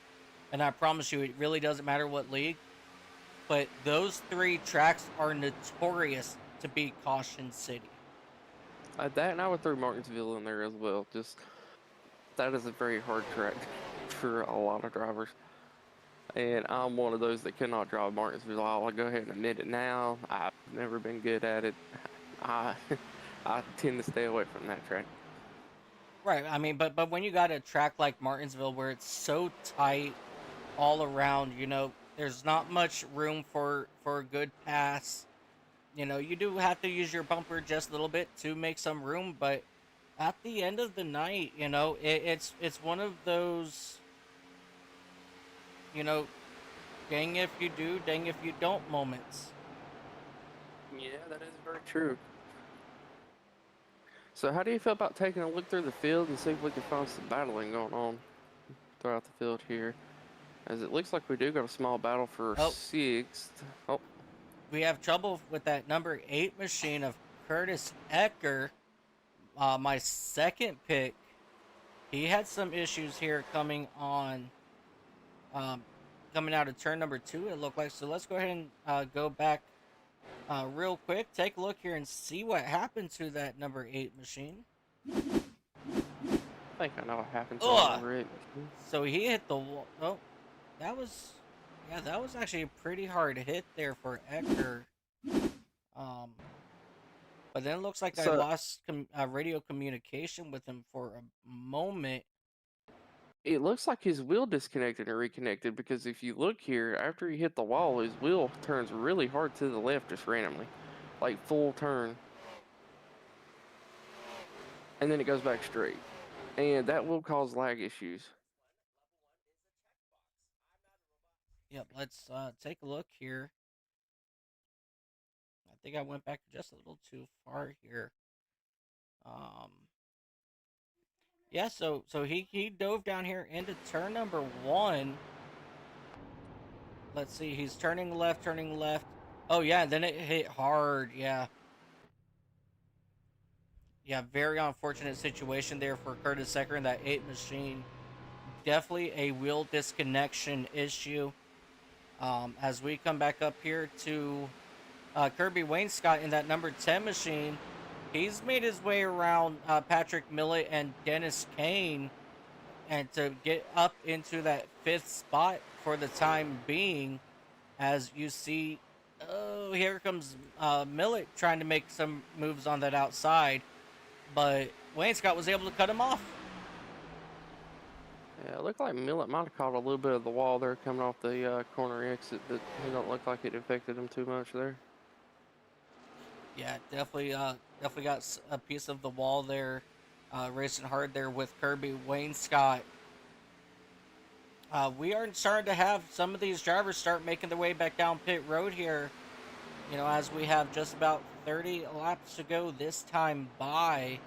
and I promise you it really doesn't matter what league, but those 3 tracks are notorious to be caution city. That and I would throw Martinsville in there as well. Just that is a very hard track for a lot of drivers. And I'm one of those that cannot drive Martinsville. I'll go ahead and admit it now. I've never been good at it. I I tend to stay away from that track. Right, I mean, but when you got a track like Martinsville where it's so tight, all around. There's not much room for a good pass. You do have to use your bumper just a little bit to make some room, but at the end of the night, it's one of those, you know, dang if you do, dang if you don't moments. Yeah, that is very true. So, how do you feel about taking a look through the field and see if we can find some battling going on throughout the field here? As it looks like we do got a small battle for Oh, sixth. Oh, we have trouble with that number 8 machine of Curtis Ecker, my second pick. He had some issues here um, coming out of turn number 2. It looked like. So let's go ahead and go back real quick. Take a look here and see what happened to that number 8 machine. I think I know what happened to that Ugh. number 8. So he hit the wall. Oh, that was, yeah, that was actually a pretty hard hit there for Ecker. Um, but then it looks like I So, lost radio communication with him for a moment. it looks like his wheel disconnected and reconnected because if you look here, after he hit the wall, his wheel turns really hard to the left just randomly. Like full turn. And then it goes back straight. And that will cause lag issues. Yep, let's take a look here. I think I went back just a little too far here. Um, yeah, so he dove down here into turn number 1. Let's see, he's turning left, turning left. Oh yeah, then it hit hard. Yeah, yeah, very unfortunate situation there for Curtis Secker and that 8 machine. Definitely a wheel disconnection issue. As we come back up here to Kirby Wainscott in that number 10 machine, he's made his way around Patrick Millett and Dennis Kane and to get up into that 5th spot for the time being. As you see, oh, here comes Millett trying to make some moves on that outside, but Wainscott was able to cut him off. Yeah, it looked like Millet might have caught a little bit of the wall there coming off the corner exit, but it don't look like it affected him too much there. Yeah, definitely got a piece of the wall there, racing hard there with Kirby Wainscott. We are starting to have some of these drivers start making their way back down pit road here. As we have just about 30 laps to go this time by.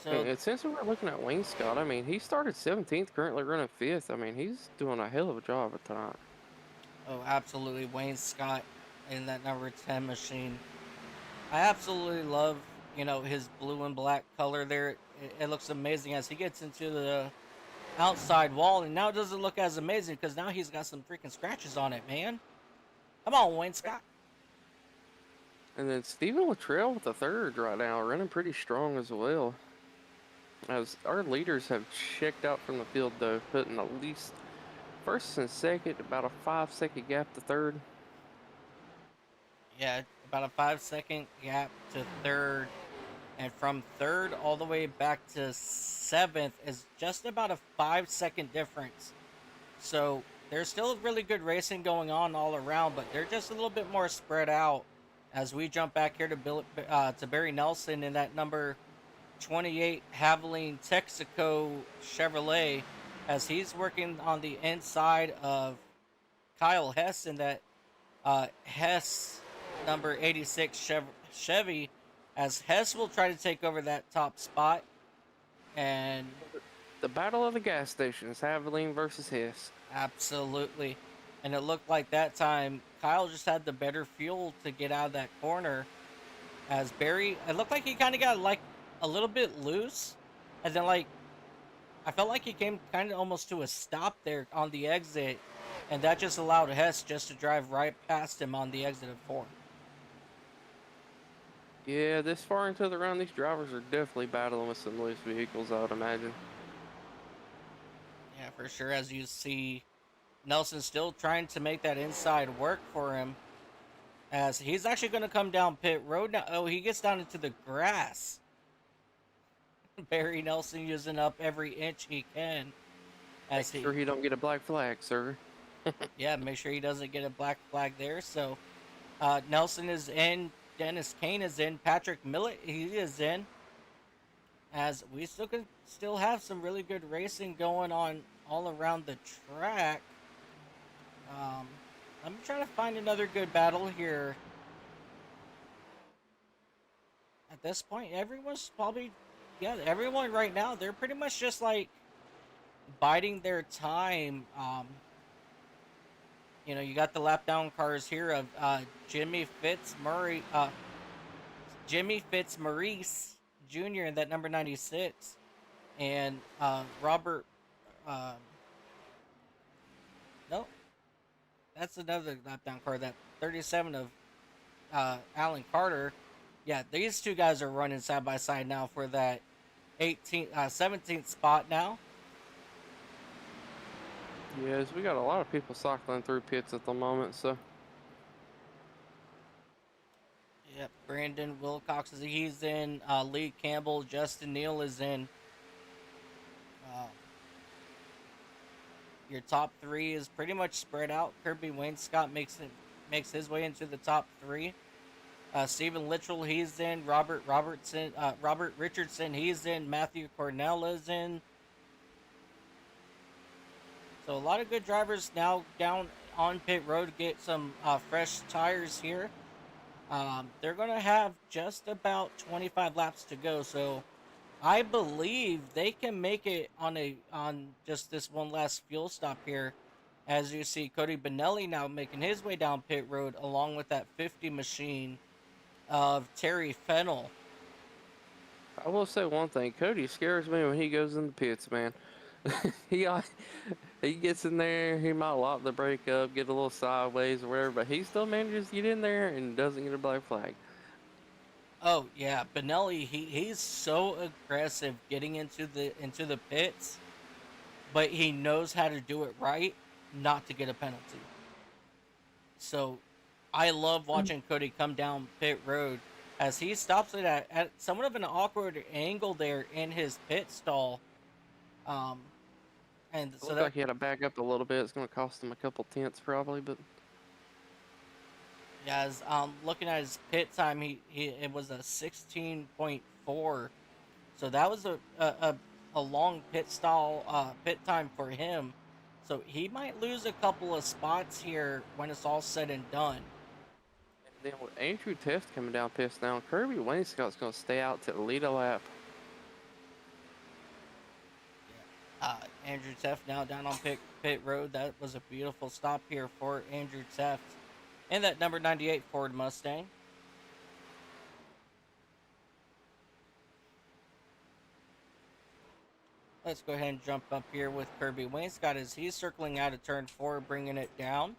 So, And since we're looking at Wayne Scott, I mean, he started 17th, currently running 5th. I mean, he's doing a hell of a job at tonight. oh, absolutely, Wainscott in that number 10 machine. I absolutely love, his blue and black color there. It looks amazing as he gets into the outside wall, and now it doesn't look as amazing because now he's got some freaking scratches on it, man. Come on, Wainscott. And then Stephen Luttrell with the third right now, running pretty strong as well. As our leaders have checked out from the field, though, putting at least first and second, about a 5-second gap to third. Yeah, about a 5-second gap to third. And from third all the way back to 7th is just about a 5-second difference. So there's still really good racing going on all around, but they're just a little bit more spread out. As we jump back here to Barry Nelson in that number 28 Haviland Texaco Chevrolet, as he's working on the inside of Kyle Hess in that Hess number 86 Chevy, as Hess will try to take over that top spot. And The battle of the gas stations, Haviland versus Hess. absolutely. And it looked like that time Kyle just had the better fuel to get out of that corner. As Barry, it looked like he kind of got like a little bit loose. And then I felt like he came kind of almost to a stop there on the exit. And that just allowed Hess just to drive right past him on the exit of 4. Yeah, this far into the round, these drivers are definitely battling with some loose vehicles, I would imagine. Yeah, for sure. As you see, Nelson still trying to make that inside work for him. As he's actually going to come down pit road now. Oh, he gets down into the grass. Barry Nelson using up every inch he can. Make as sure he, he don't get a black flag, sir. yeah, make sure he doesn't get a black flag there. So Nelson is in, Dennis Kane is in, Patrick Millett he is in, as we still have some really good racing going on all around the track. Um, I'm trying to find another good battle here. At this point, everyone's probably, yeah, everyone right now, they're pretty much just like biding their time. You got the lap down cars here of Jimmy Fitzmaurice Jr. in that number 96, and Robert. Um, no, that's another lap down car. That 37 of Alan Carter. Yeah, these two guys are running side by side now for that 17th spot now. Yes, we got a lot of people cycling through pits at the moment, so Yep, Brandon Wilcox he's in. Lee Campbell, Justin Neal is in. Um, your top three is pretty much spread out. Kirby Wainscott makes his way into the top three. Stephen Littrell, he's in. Robert Richardson, he's in. Matthew Cornell is in. So a lot of good drivers now down on pit road to get some fresh tires here. They're going to have just about 25 laps to go, so I believe they can make it on just this one last fuel stop here. As you see, Cody Benelli now making his way down pit road along with that 50 machine of Terry Fennell. I will say one thing: Cody scares me when he goes in the pits, man. he uh, he gets in there, he might lock the brake up, get a little sideways or whatever, but he still manages to get in there and doesn't get a black flag. Oh yeah, Benelli he's so aggressive getting into the pits, but he knows how to do it right, not to get a penalty. So I love watching Cody come down pit road as he stops it at somewhat of an awkward angle there in his pit stall. Um, and It so looked that like he had to back up a little bit. It's going to cost him a couple tenths probably, but yeah, as looking at his pit time, he it was a 16.4. So that was a long pit time for him. So he might lose a couple of spots here when it's all said and done. and then with Andrew Teft coming down pits now, Kirby Wainscott's going to stay out to lead a lap. Yeah. Andrew Teft now down on pit road. That was a beautiful stop here for Andrew Teft and that number 98 Ford Mustang. Let's go ahead and jump up here with Kirby Wainscott as he's circling out of turn 4, bringing it down.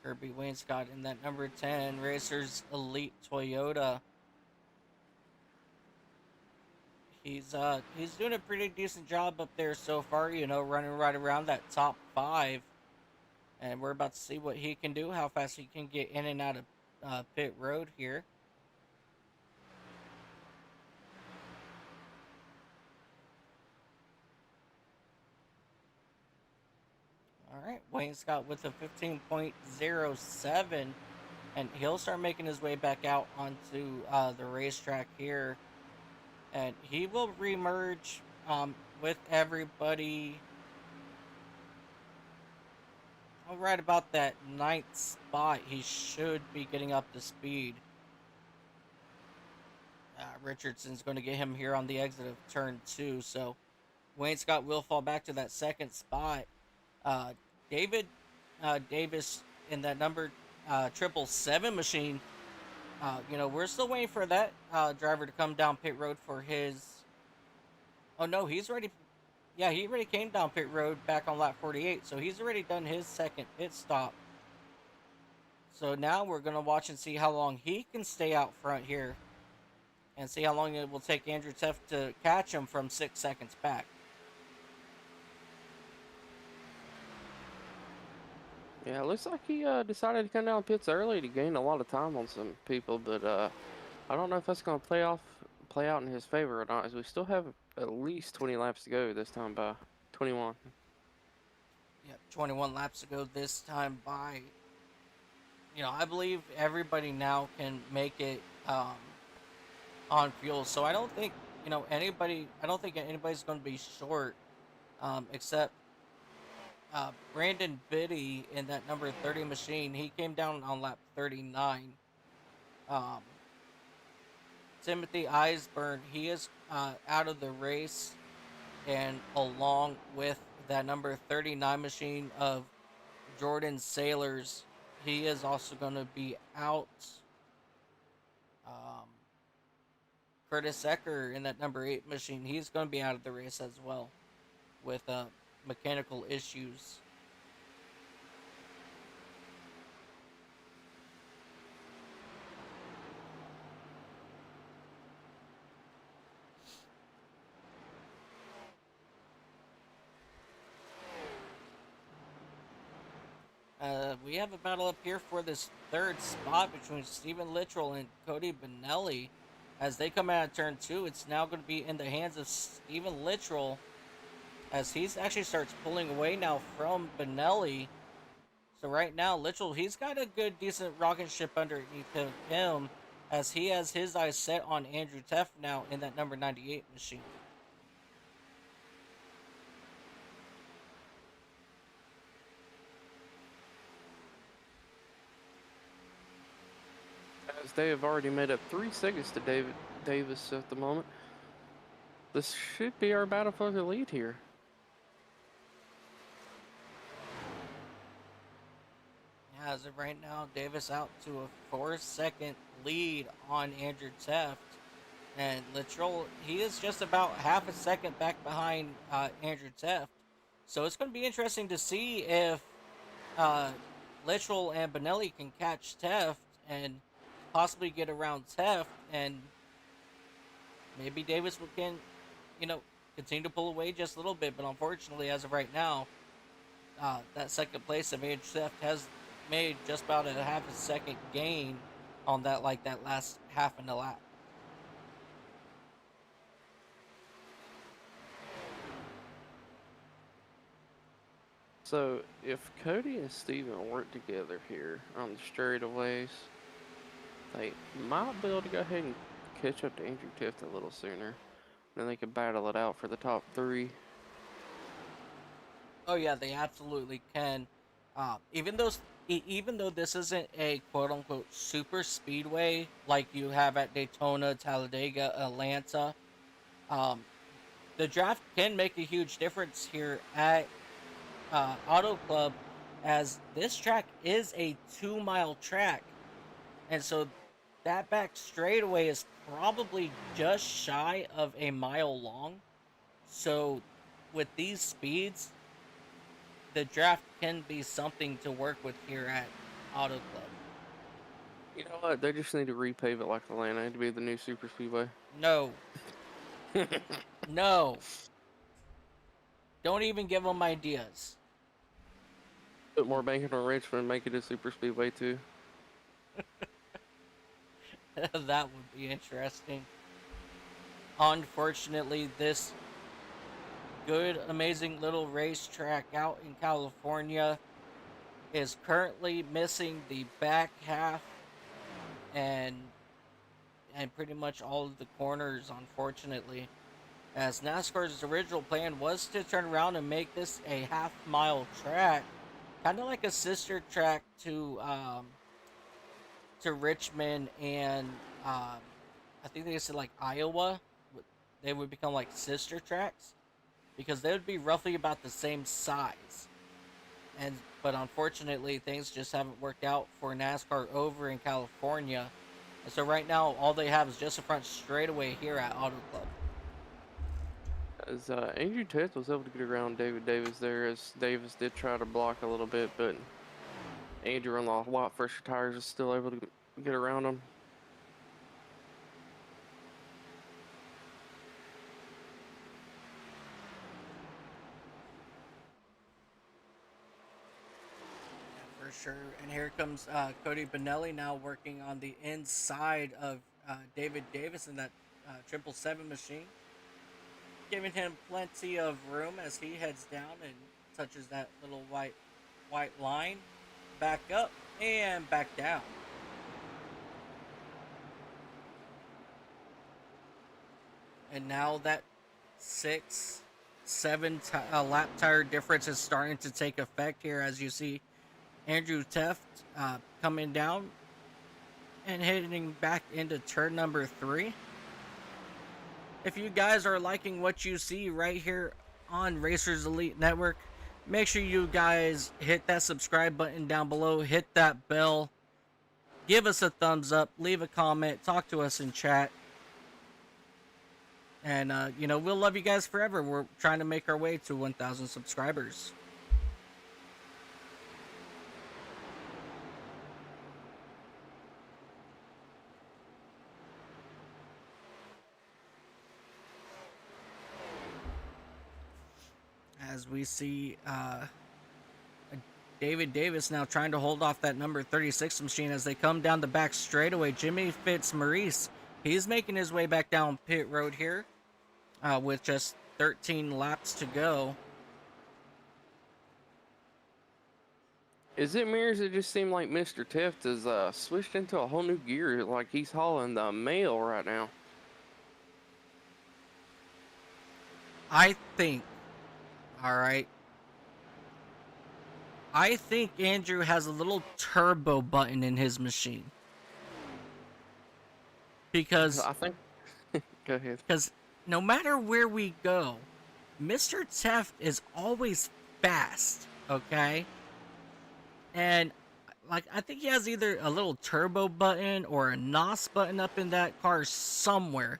Kirby Wainscott in that number 10 Racers Elite Toyota. He's doing a pretty decent job up there so far, running right around that top 5. And we're about to see what he can do, how fast he can get in and out of pit road here. All right, Wainscott with a 15.07, and he'll start making his way back out onto the racetrack here. And he will remerge with everybody right about that 9th spot. He should be getting up to speed. Richardson's going to get him here on the exit of turn 2, so Wainscott will fall back to that 2nd spot. Uh, David Davis in that number 777 machine. We're still waiting for that driver to come down pit road for his. Oh no, he's already. Yeah, he already came down pit road back on lap 48, so he's already done his second pit stop. So now we're gonna watch and see how long he can stay out front here, and see how long it will take Andrew Teff to catch him from 6 seconds back. Yeah, it looks like he decided to come down pits early to gain a lot of time on some people, but I don't know if that's going to play out in his favor or not, as we still have at least 20 laps to go this time by 21. Yep, 21 laps ago this time by. I believe everybody now can make it on fuel. So I don't think anybody. I don't think anybody's going to be short, except Brandon Biddy in that number 30 machine. He came down on lap 39. Um, Timothy Eisburn, he is out of the race, and along with that number 39 machine of Jordan Sailors, he is also going to be out. Um, Curtis Ecker in that number 8 machine, he's going to be out of the race as well with mechanical issues. We have a battle up here for this third spot between Stephen Littrell and Cody Benelli. As they come out of turn 2, it's now going to be in the hands of Stephen Littrell as he actually starts pulling away now from Benelli. So right now, Littrell, he's got a good, decent rocket ship underneath him as he has his eyes set on Andrew Teff now in that number 98 machine. As they have already made up 3 seconds to David Davis at the moment. This should be our battle for the lead here. Yeah, as of right now, Davis out to a 4-second lead on Andrew Teft. And Littrell, he is just about half a second back behind Andrew Teft. So it's going to be interesting to see if uh, Littrell and Benelli can catch Teft and possibly get around Teft. And maybe Davis can, continue to pull away just a little bit. But unfortunately, as of right now, that second place of Andrew Teft has made just about a half a second gain on that, like that last half in the lap. So if Cody and Steven work together here on the straightaways, they might be able to go ahead and catch up to Andrew Tift a little sooner. Then they can battle it out for the top 3. Oh yeah, they absolutely can. Even though this isn't a quote unquote super speedway like you have at Daytona, Talladega, Atlanta, um, the draft can make a huge difference here at Auto Club, as this track is a 2-mile track, and so that back straightaway is probably just shy of a mile long. So with these speeds, the draft can be something to work with here at Auto Club. You know what? They just need to repave it like Atlanta to be the new super speedway. No, no, don't even give them ideas. Put more banking on Richmond, make it a super speedway too. That would be interesting. Unfortunately, this good, amazing little racetrack out in California is currently missing the back half and pretty much all of the corners, unfortunately. As NASCAR's original plan was to turn around and make this a half-mile track, kind of like a sister track to Richmond and I think they said like Iowa. They would become like sister tracks because they would be roughly about the same size. But unfortunately, things just haven't worked out for NASCAR over in California. And so right now, all they have is just a front straightaway here at Auto Club. As Andrew Tift was able to get around David Davis there, as Davis did try to block a little bit, but Andrew on the lot fresher tires is still able to get around him. sure. And here comes Cody Benelli now working on the inside of David Davis in that 777 machine, giving him plenty of room as he heads down and touches that little white line, back up and back down. And now that six, lap tire difference is starting to take effect here as you see Andrew Teft coming down and heading back into turn number 3. If you guys are liking what you see right here on Racers Elite Network, make sure you guys hit that subscribe button down below, hit that bell, give us a thumbs up, leave a comment, talk to us in chat. And, we'll love you guys forever. We're trying to make our way to 1,000 subscribers. As we see David Davis now trying to hold off that number 36 machine as they come down the back straightaway. Jimmy Fitzmaurice, he's making his way back down pit road here with just 13 laps to go. Is it me, or does it just seem like Mr. Teft has switched into a whole new gear, like he's hauling the mail right now? I think, alright, I think Andrew has a little turbo button in his machine. Because I think. Go ahead. Because no matter where we go, Mr. Teft is always fast, okay? And I think he has either a little turbo button or a NOS button up in that car somewhere.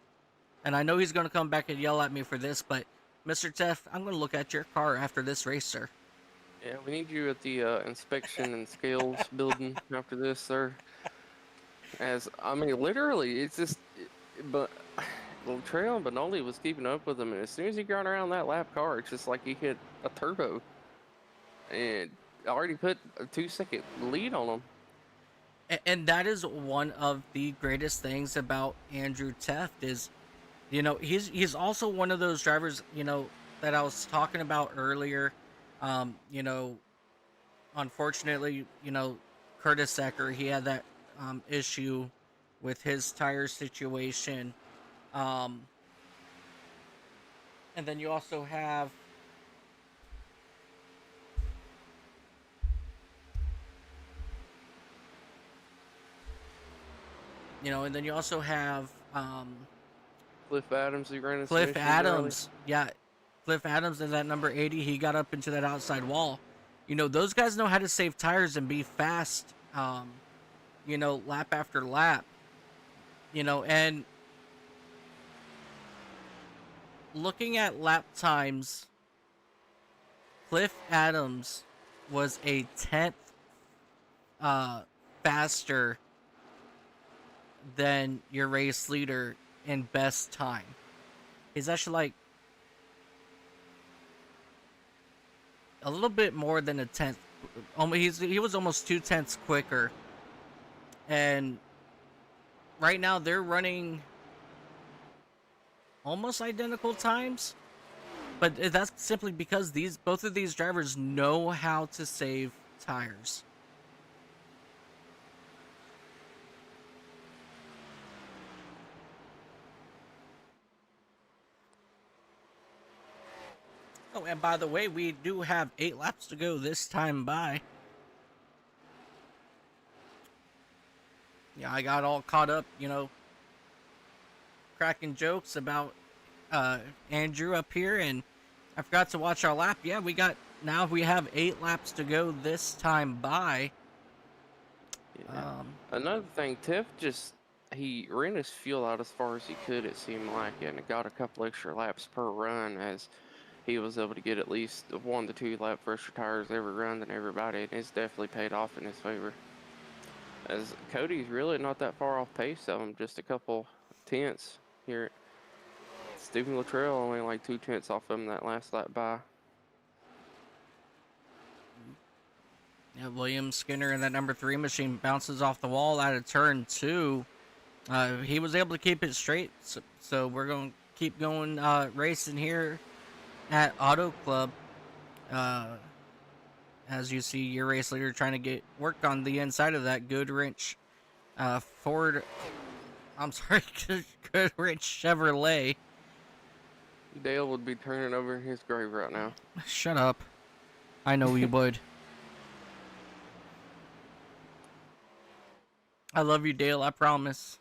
And I know he's going to come back and yell at me for this, but Mr. Teft, I'm going to look at your car after this race, sir. Yeah, we need you at the inspection and scales building after this, sir. As I mean, literally, it's just, but Trail and Benoli was keeping up with him, and as soon as he got around that lap car, it's just like he hit a turbo, and already put a 2-second lead on him. And that is one of the greatest things about Andrew Teft is, he's also one of those drivers, that I was talking about earlier. Unfortunately, Curtis Secker, he had that issue with his tire situation. And then you also have and then you also have Cliff Adams, he ran his Cliff missions Adams. Yeah, Cliff Adams in that number 80, he got up into that outside wall. Those guys know how to save tires and be fast, lap after lap. And looking at lap times, Cliff Adams was a 10th faster than your race leader in best time. He's actually like a little bit more than a 10th. He was almost 2/10 quicker. And right now they're running almost identical times. But that's simply because both of these drivers know how to save tires. Oh, and by the way, we do have 8 laps to go this time by. Yeah, I got all caught up, cracking jokes about Andrew up here, and I forgot to watch our lap. Yeah, we have 8 laps to go this time by. Yeah. Another thing, Tiff he ran his fuel out as far as he could, it seemed like, and got a couple extra laps per run as he was able to get at least 1 to 2 lap fresher tires every run than everybody, and it's definitely paid off in his favor. As Cody's really not that far off pace of him, just a couple tenths here. Stephen Luttrell only like 2 tenths off him that last lap by. Yeah, William Skinner in that number 3 machine bounces off the wall out of turn 2. He was able to keep it straight, so we're going to keep going racing here at Auto Club. As you see your race leader trying to get work on the inside of that Goodrich Ford. I'm sorry, Goodrich Chevrolet. Dale would be turning over in his grave right now. Shut up. I know you would. I love you, Dale. I promise.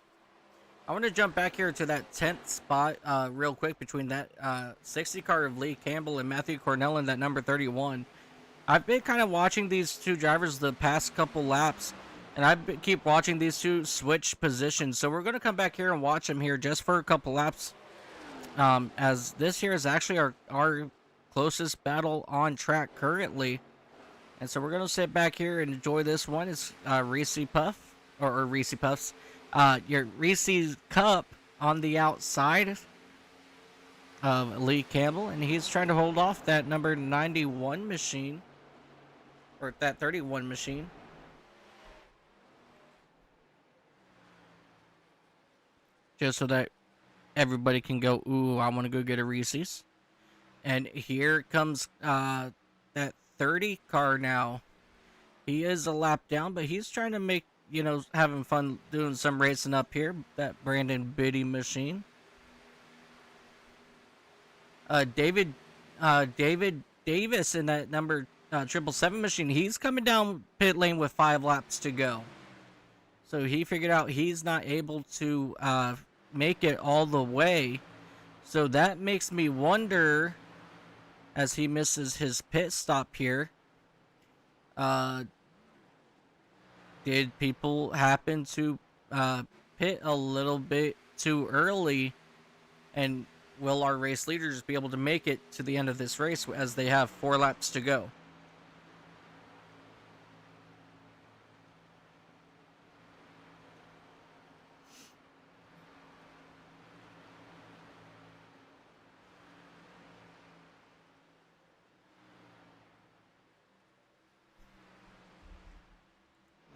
I want to jump back here to that 10th spot real quick between that 60 car of Lee Campbell and Matthew Cornell in that number 31. I've been kind of watching these two drivers the past couple laps, and keep watching these two switch positions. So we're going to come back here and watch them here just for a couple laps, as this here is actually our closest battle on track currently. And so we're going to sit back here and enjoy this one. It's Reese Puff, or Reese Puffs. Your Reese's Cup on the outside of Lee Campbell, and he's trying to hold off that number 91 machine, or that 31 machine. Just so that everybody can go, ooh, I want to go get a Reese's. And here comes that 30 car now. He is a lap down, but he's trying to make, having fun doing some racing up here. That Brandon Biddy machine. David Davis in that number 777 machine. He's coming down pit lane with 5 laps to go. So he figured out he's not able to make it all the way. So that makes me wonder, as he misses his pit stop here, did people happen to pit a little bit too early? And will our race leaders be able to make it to the end of this race as they have 4 laps to go?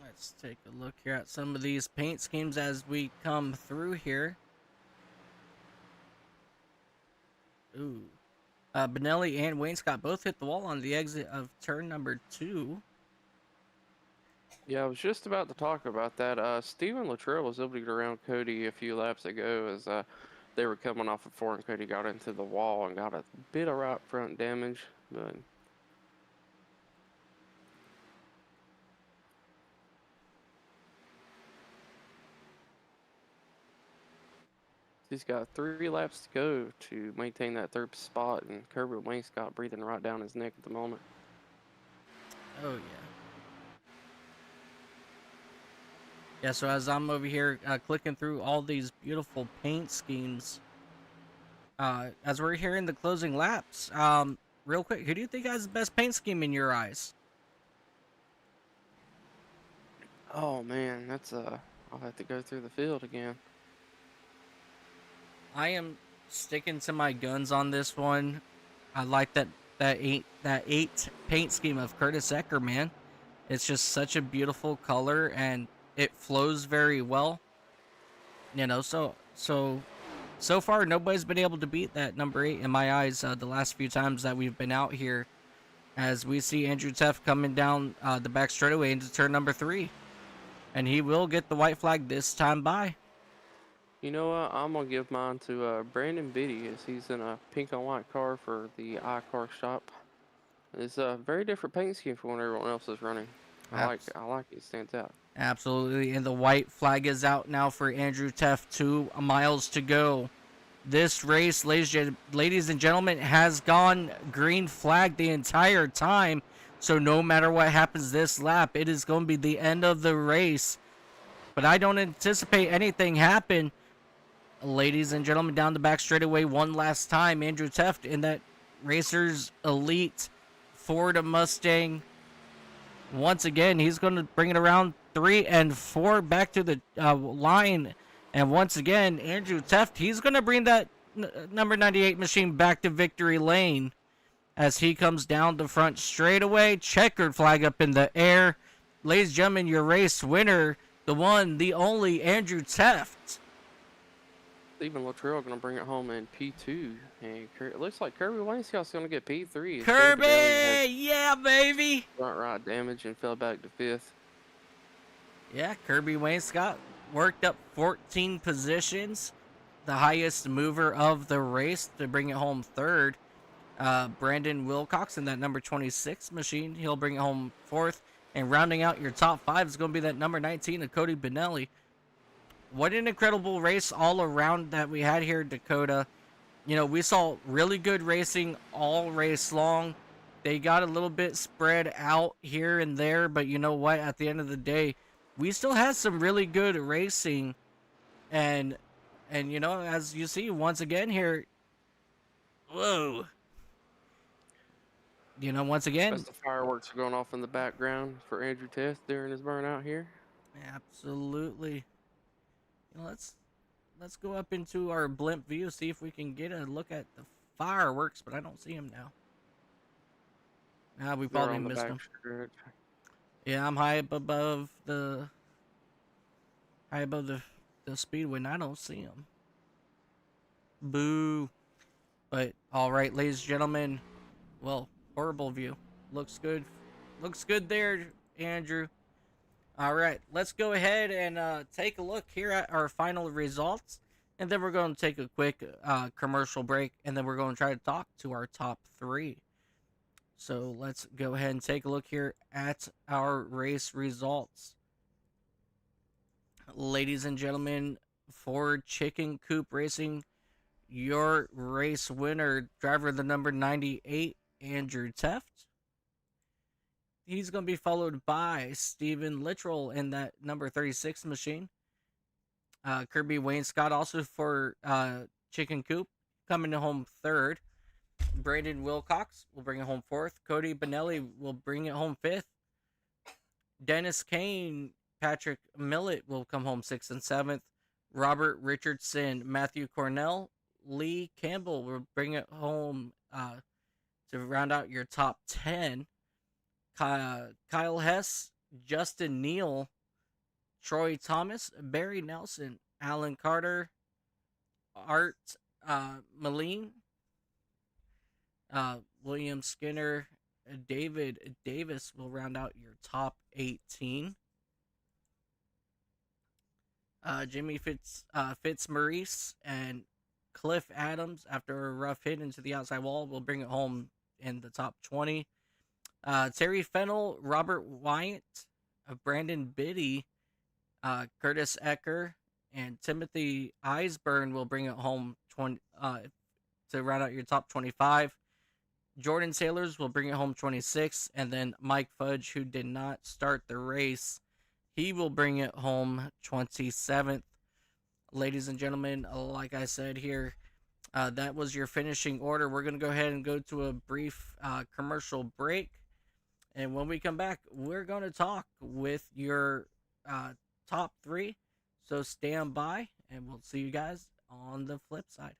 Let's take a look here at some of these paint schemes as we come through here. Ooh. Benelli and Wayne Scott both hit the wall on the exit of turn number 2. Yeah, I was just about to talk about that. Steven Luttrell was able to get around Cody a few laps ago as they were coming off of 4, and Cody got into the wall and got a bit of right front damage, but he's got 3 laps to go to maintain that 3rd spot, and Kirby Wayne Scott breathing right down his neck at the moment. Oh, yeah. Yeah, so as I'm over here clicking through all these beautiful paint schemes, as we're here in the closing laps, real quick, who do you think has the best paint scheme in your eyes? Oh man, that's I'll have to go through the field again. I am sticking to my guns on this one. I like that eight paint scheme of Curtis Ecker, man. It's just such a beautiful color and it flows very well. So far nobody's been able to beat that number 8 in my eyes the last few times that we've been out here. As we see Andrew Teff coming down the back straightaway into turn number 3. And he will get the white flag this time by. You know what? I'm going to give mine to Brandon Biddy, as he's in a pink on white car for the iCar shop. It's a very different paint scheme from what everyone else is running. I like it. It stands out. Absolutely. And the white flag is out now for Andrew Teff. 2 miles to go. This race, ladies and gentlemen, has gone green flag the entire time. So no matter what happens this lap, it is going to be the end of the race. But I don't anticipate anything happen. Ladies and gentlemen, down the back straightaway one last time. Andrew Teff in that Racers Elite Ford Mustang. Once again, he's going to bring it around 3 and 4 back to the line. And once again, Andrew Teff, he's going to bring that number 98 machine back to victory lane. as he comes down the front straightaway. Checkered flag up in the air. Ladies and gentlemen, your race winner, the one, the only, Andrew Teft. Stephen Luttrell going to bring it home in P2. And it looks like Kirby Wainscott's going to get P3. Kirby! Yeah, baby! Front right damage and fell back to 5th. Yeah, Kirby Wainscott worked up 14 positions. The highest mover of the race to bring it home 3rd. Brandon Wilcox in that number 26 machine. He'll bring it home 4th. And rounding out your top 5 is going to be that number 19 of Cody Benelli. What an incredible race all around that we had here in Dakota. You know, we saw really good racing all race long. They got a little bit spread out here and there, but you know what? At the end of the day, we still had some really good racing. And you know, as you see once again here, whoa. You know, once again, the fireworks are going off in the background for Andrew Teth during his burnout here. Absolutely. You know, let's go up into our blimp view, see if we can get a look at the fireworks, but I don't see them now. We probably missed them. Yeah, I'm high above the speedway, and I don't see them. Boo. But all right, ladies and gentlemen, well, horrible view. Looks good there, Andrew. All right, let's go ahead and take a look here at our final results, and then we're going to take a quick commercial break, and then we're going to try to talk to our top 3. So let's go ahead and take a look here at our race results. Ladies and gentlemen, for Chicken Coop Racing, your race winner, driver the number 98, Andrew Teft. He's going to be followed by Stephen Littrell in that number 36 machine. Kirby Wainscott also for Chicken Coop, coming home 3rd. Brandon Wilcox will bring it home 4th. Cody Benelli will bring it home 5th. Dennis Kane, Patrick Millett will come home 6th and 7th. Robert Richardson, Matthew Cornell, Lee Campbell will bring it home to round out your top 10. Kyle Hess, Justin Neal, Troy Thomas, Barry Nelson, Alan Carter, Art Moline, William Skinner, David Davis will round out your top 18. Jimmy Fitzmaurice and Cliff Adams, after a rough hit into the outside wall, will bring it home in the top 20. Terry Fennell, Robert Wyatt, Brandon Biddy, Curtis Ecker, and Timothy Eisburn will bring it home to round out your top 25. Jordan Sailors will bring it home 26, and then Mike Fudge, who did not start the race, he will bring it home 27th. Ladies and gentlemen, like I said here, that was your finishing order. We're going to go ahead and go to a brief commercial break. And when we come back, we're going to talk with your top 3. So stand by, and we'll see you guys on the flip side.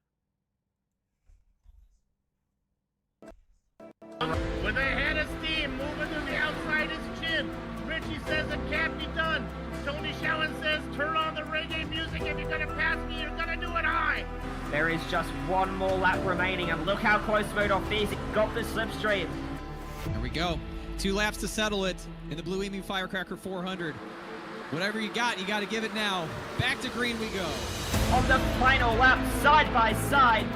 With a head of steam moving to the outside his chin, Richie says it can't be done. Tony Shallen says turn on the reggae music. If you're going to pass me, you're going to do it high. There is just one more lap remaining, and look how close Rudolph is. He got the slipstream. There we go. 2 laps to settle it in the Blue Emu Firecracker 400. Whatever you got to give it now. Back to green we go. On the final lap, side by side,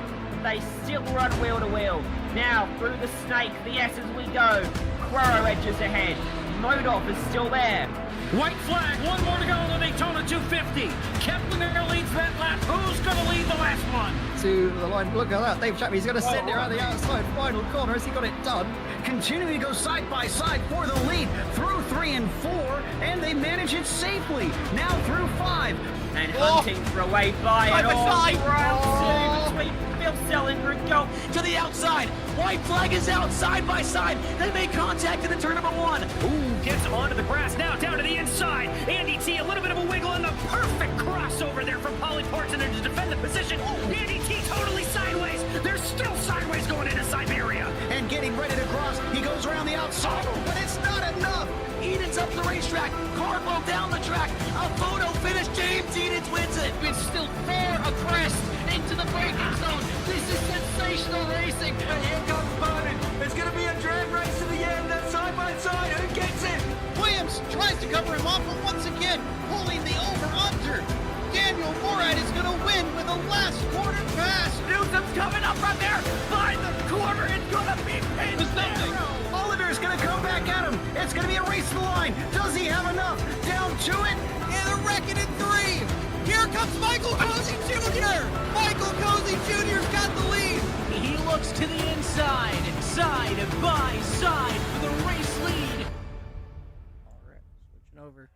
they still run wheel to wheel. Now, through the snake, the S as we go. Quero edges ahead. Modov is still there. White flag, one more to go on the Daytona 250. Keplinger leads that lap. Who's going to lead the last one? To the line, look at that, Dave Chapman, he's going to send it around the outside final corner. Has he got it done? Continuing to go side by side for the lead through 3 and 4, and they manage it safely. Now through 5. And hunting for a way by it all. Round 2 between Phil Sell and Rudolph. To the outside. White flag is out side by side. They make contact in the turn number 1. Ooh, gets him onto the grass now, down to the inside. Andy T, a little bit of a wiggle, and the perfect crossover there from Polly Parton to defend the position. Andy T totally sideways. They're still sideways going into Siberia. And getting track. Car broke down the track. A photo finish. James Edens wins it. It's still far abreast into the braking zone. This is sensational racing. And here comes Bowden. It's going to be a drag race to the end. That's side by side. Who gets it? Williams tries to cover him off, but once again, pulling the over-under. Daniel Morad is going to win with a last quarter pass. Newsom's coming up right there. By the corner, it's going to be pinned. Oliver is going to come back at him. It's going to be a race to the line. Does he have enough? Down to it. And a wrecking in 3. Here comes Michael Cozy Jr. Michael Cozy Jr.'s got the lead. He looks to the inside, side by side for the race lead. All right, switching over.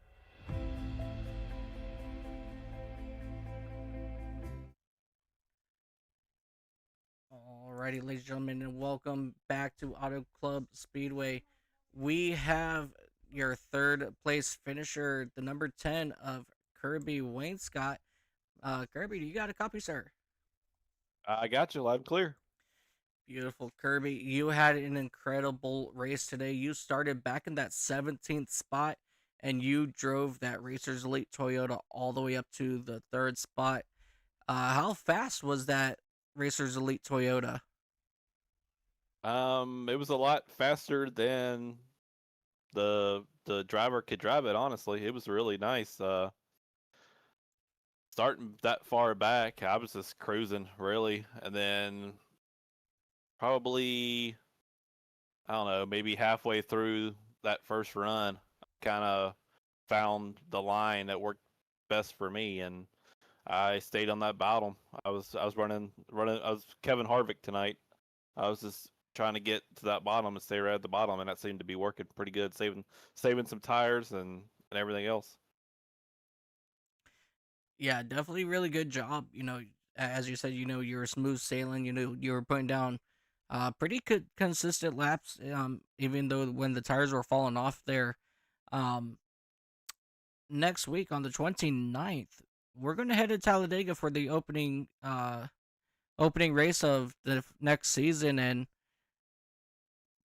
Alrighty, ladies and gentlemen, and welcome back to Auto Club Speedway. We have your third place finisher, the number 10 of Kirby Wainscott. Kirby, do you got a copy, sir? I got you loud and clear. Beautiful, Kirby. You had an incredible race today. You started back in that 17th spot, and you drove that Racers Elite Toyota all the way up to the 3rd spot. How fast was that Racers Elite Toyota? It was a lot faster than the driver could drive it, honestly. It was really nice. Starting that far back, I was just cruising, really. And then probably, I don't know, maybe halfway through that first run, kind of found the line that worked best for me, and I stayed on that bottom. I was running. I was Kevin Harvick tonight. I was just trying to get to that bottom and stay right at the bottom, and that seemed to be working pretty good, saving some tires and everything else. Yeah, definitely really good job. You know, as you said, you know, you were smooth sailing. You know, you were putting down pretty consistent laps, even though when the tires were falling off there. Next week on the 29th, we're going to head to Talladega for the opening race of the next season. And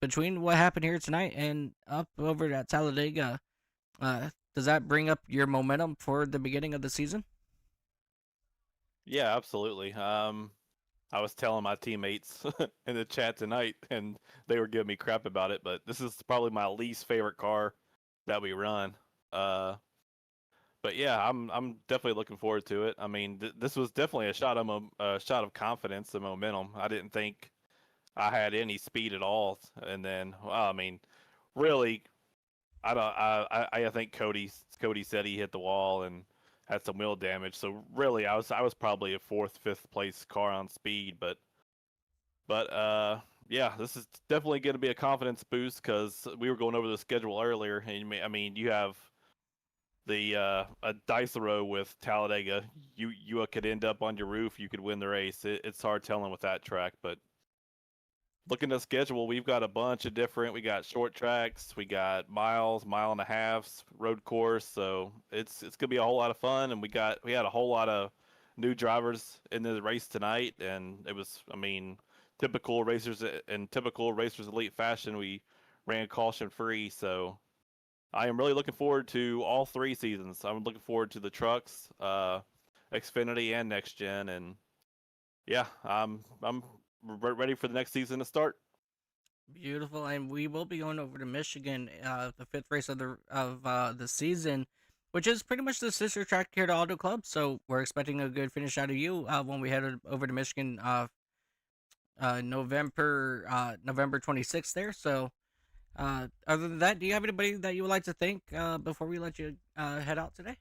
between what happened here tonight and up over at Talladega, does that bring up your momentum for the beginning of the season? Yeah, absolutely. I was telling my teammates in the chat tonight, and they were giving me crap about it, but this is probably my least favorite car that we run. But yeah, I'm definitely looking forward to it. I mean, this was definitely a shot of confidence and momentum. I didn't think I had any speed at all, and then I mean, really, I think Cody said he hit the wall and had some wheel damage. So really, I was probably a 4th, 5th place car on speed, but yeah, this is definitely going to be a confidence boost because we were going over the schedule earlier, and I mean, you have the a dice row with Talladega. You could end up on your roof. You could win the race. It's hard telling with that track, but looking at the schedule, we've got a bunch of different. We got short tracks, we got miles, mile and a halves, road course. So it's gonna be a whole lot of fun, and we had a whole lot of new drivers in the race tonight, and it was, I mean, typical racers elite fashion. We ran caution free, so I am really looking forward to all 3 seasons. I'm looking forward to the trucks, Xfinity and Next Gen, and yeah, I'm ready for the next season to start. Beautiful, and we will be going over to Michigan, the 5th race of the season, which is pretty much the sister track here to Auto Club. So we're expecting a good finish out of you when we head over to Michigan, November 26th there. So other than that, do you have anybody that you would like to thank before we let you head out today?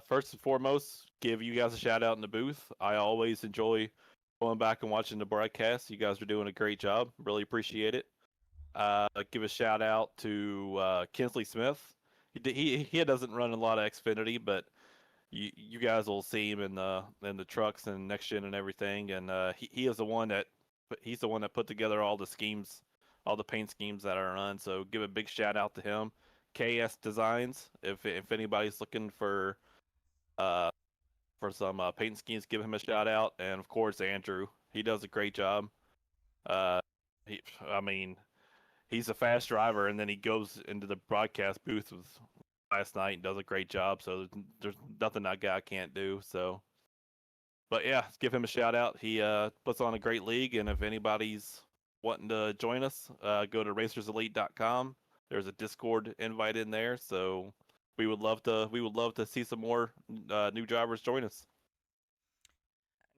First and foremost, give you guys a shout out in the booth. I always enjoy going back and watching the broadcast. You guys are doing a great job. Really appreciate it. Give a shout out to Kinsley Smith. He doesn't run a lot of Xfinity, but you guys will see him in the trucks and Next Gen and everything. And he is the one that put together all the schemes, all the paint schemes that are run. So give a big shout out to him. KS Designs. If anybody's looking for some paint schemes, give him a shout out. And of course, Andrew, he does a great job. I mean, he's a fast driver, and then he goes into the broadcast booth last night and does a great job. So there's nothing that guy can't do. So, but yeah, let's give him a shout out. He puts on a great league, and if anybody's wanting to join us, go to racerselite.com. There's a Discord invite in there, so we would love to see some more new drivers join us.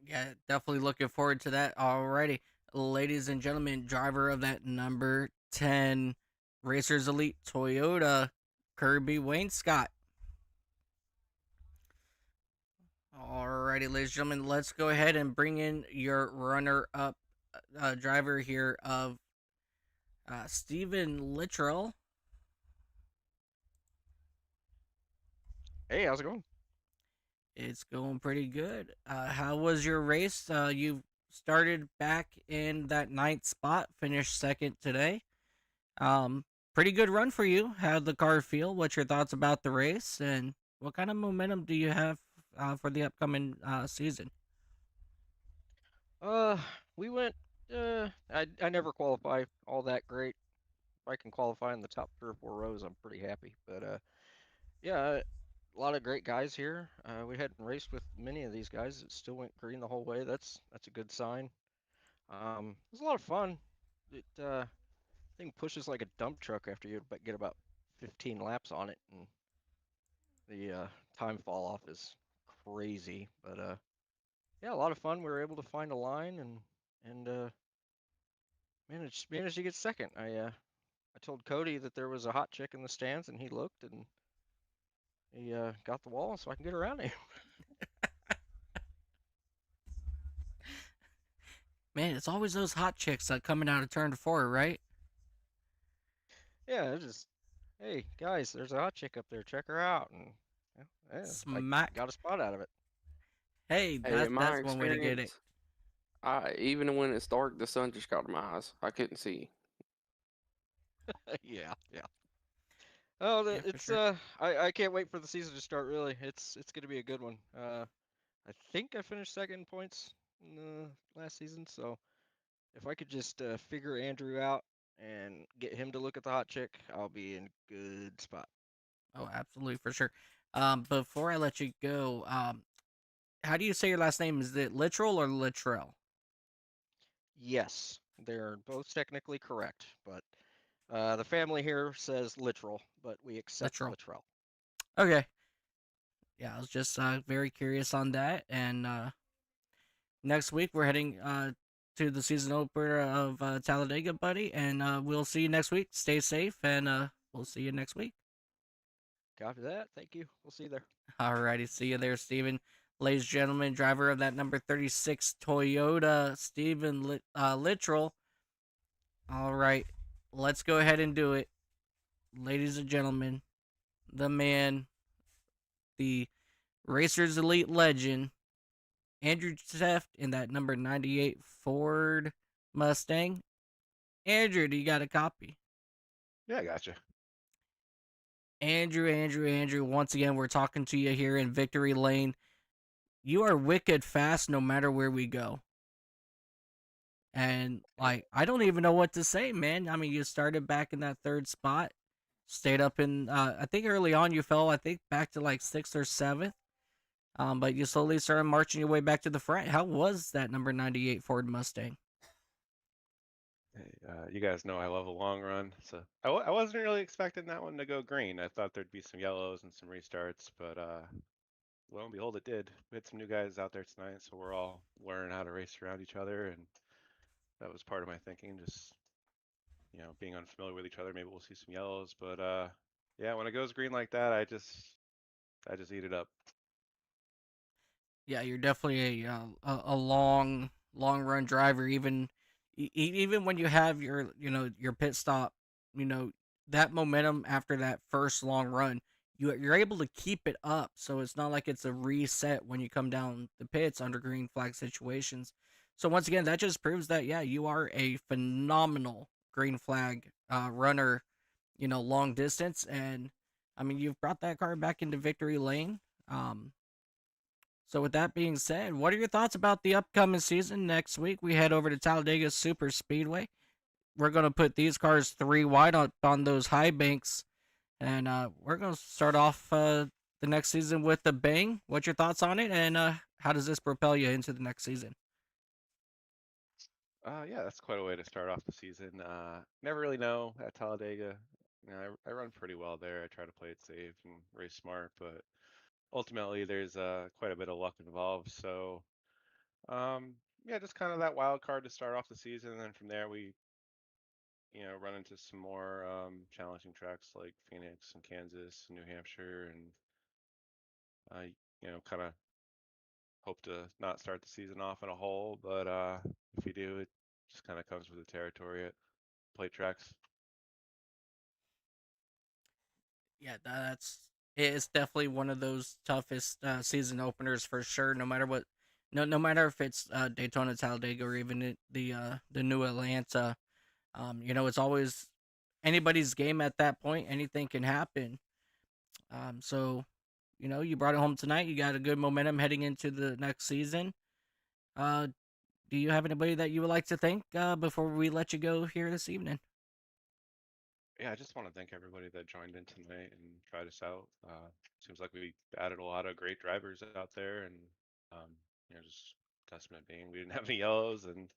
Yeah, definitely looking forward to that. Alrighty, ladies and gentlemen, driver of that number 10 Racers Elite Toyota, Kirby Wainscott. Alrighty, ladies and gentlemen, let's go ahead and bring in your runner-up driver here of Stephen Littrell. Hey, how's it going? It's going pretty good. How was your race? You started back in that 9th spot, finished second today. Pretty good run for you. How'd the car feel? What's your thoughts about the race? And what kind of momentum do you have for the upcoming season? We went. I never qualify all that great. If I can qualify in the top 3 or 4 rows, I'm pretty happy. But yeah, a lot of great guys here. We hadn't raced with many of these guys. It still went green the whole way. That's a good sign. It was a lot of fun. It thing pushes like a dump truck after you get about 15 laps on it, and the time fall off is crazy. But yeah, a lot of fun. We were able to find a line and managed to get second. I told Cody that there was a hot chick in the stands, and he looked and he got the wall so I can get around him. Man, it's always those hot chicks coming out of turn 4, right? Yeah, just hey guys, there's a hot chick up there. Check her out, and yeah, Smack. I got a spot out of it. Hey, Hey, in my that's one way to get it. experience, even when it's dark, the sun just got in my eyes. I couldn't see. Yeah. Oh, Yeah, for it's sure. I can't wait for the season to start. Really, it's gonna be a good one. I think I finished second in points in the last season, so if I could just figure Andrew out and get him to look at the hot chick, I'll be in good spot. Oh, absolutely, for sure. Before I let you go, how do you say your last name? Is it Littrell or Littrell? Yes, they're both technically correct, but the family here says literal, but we accept Littrell. literal. Okay. Yeah, I was just very curious on that. And next week we're heading to the season opener of Talladega, buddy. And we'll see you next week. Stay safe, and we'll see you next week. Copy that. Thank you. We'll see you there. Alrighty, see you there, Steven. Ladies and gentlemen, driver of that number 36 Toyota, Stephen Littrell. All right, let's go ahead and do it. Ladies and gentlemen, the man, the Racers Elite legend, Andrew Teft in that number 98 Ford Mustang. Andrew, do you got a copy? Yeah, I gotcha. Andrew, once again, we're talking to you here in Victory Lane. You are wicked fast no matter where we go. And, like, I don't even know what to say, man. I mean, you started back in that 3rd spot, stayed up in, I think early on you fell, I think, back to, like, 6th or 7th. But you slowly started marching your way back to the front. How was that number 98 Ford Mustang? Hey, you guys know I love a long run, so I wasn't really expecting that one to go green. I thought there'd be some yellows and some restarts, but lo and behold, it did. We had some new guys out there tonight, so we're all learning how to race around each other, and that was part of my thinking. Just being unfamiliar with each other, maybe we'll see some yellows, but yeah, when it goes green like that, I just eat it up. Yeah, you're definitely a long run driver. Even when you have your pit stop, that momentum after that first long run, you're able to keep it up. So it's not like it's a reset when you come down the pits under green flag situations. So once again, that just proves that you are a phenomenal green flag runner. Long distance, and I mean you've brought that car back into victory lane. So with that being said, what are your thoughts about the upcoming season? Next week we head over to Talladega Super Speedway. we're going to put these cars 3 wide on those high banks, and we're going to start off the next season with a bang. What's your thoughts on it, and how does this propel you into the next season? Yeah, that's quite a way to start off the season. Never really know at Talladega. You know, I run pretty well there. I try to play it safe and race smart, but ultimately there's quite a bit of luck involved. So, yeah, just kind of that wild card to start off the season, and then from there we, run into some more challenging tracks like Phoenix and Kansas and New Hampshire, and kind of hope to not start the season off in a hole, but if you do, it just kind of comes with the territory at plate tracks. Yeah, it's definitely one of those toughest season openers for sure. No matter what, no matter if it's Daytona, Talladega, or even the new Atlanta. It's always anybody's game at that point. Anything can happen. So you brought it home tonight. You got a good momentum heading into the next season. Uh, do you have anybody that you would like to thank before we let you go here this evening? Yeah, I just want to thank everybody that joined in tonight and tried us out. Seems like we added a lot of great drivers out there, and just testament being we didn't have any yellows, and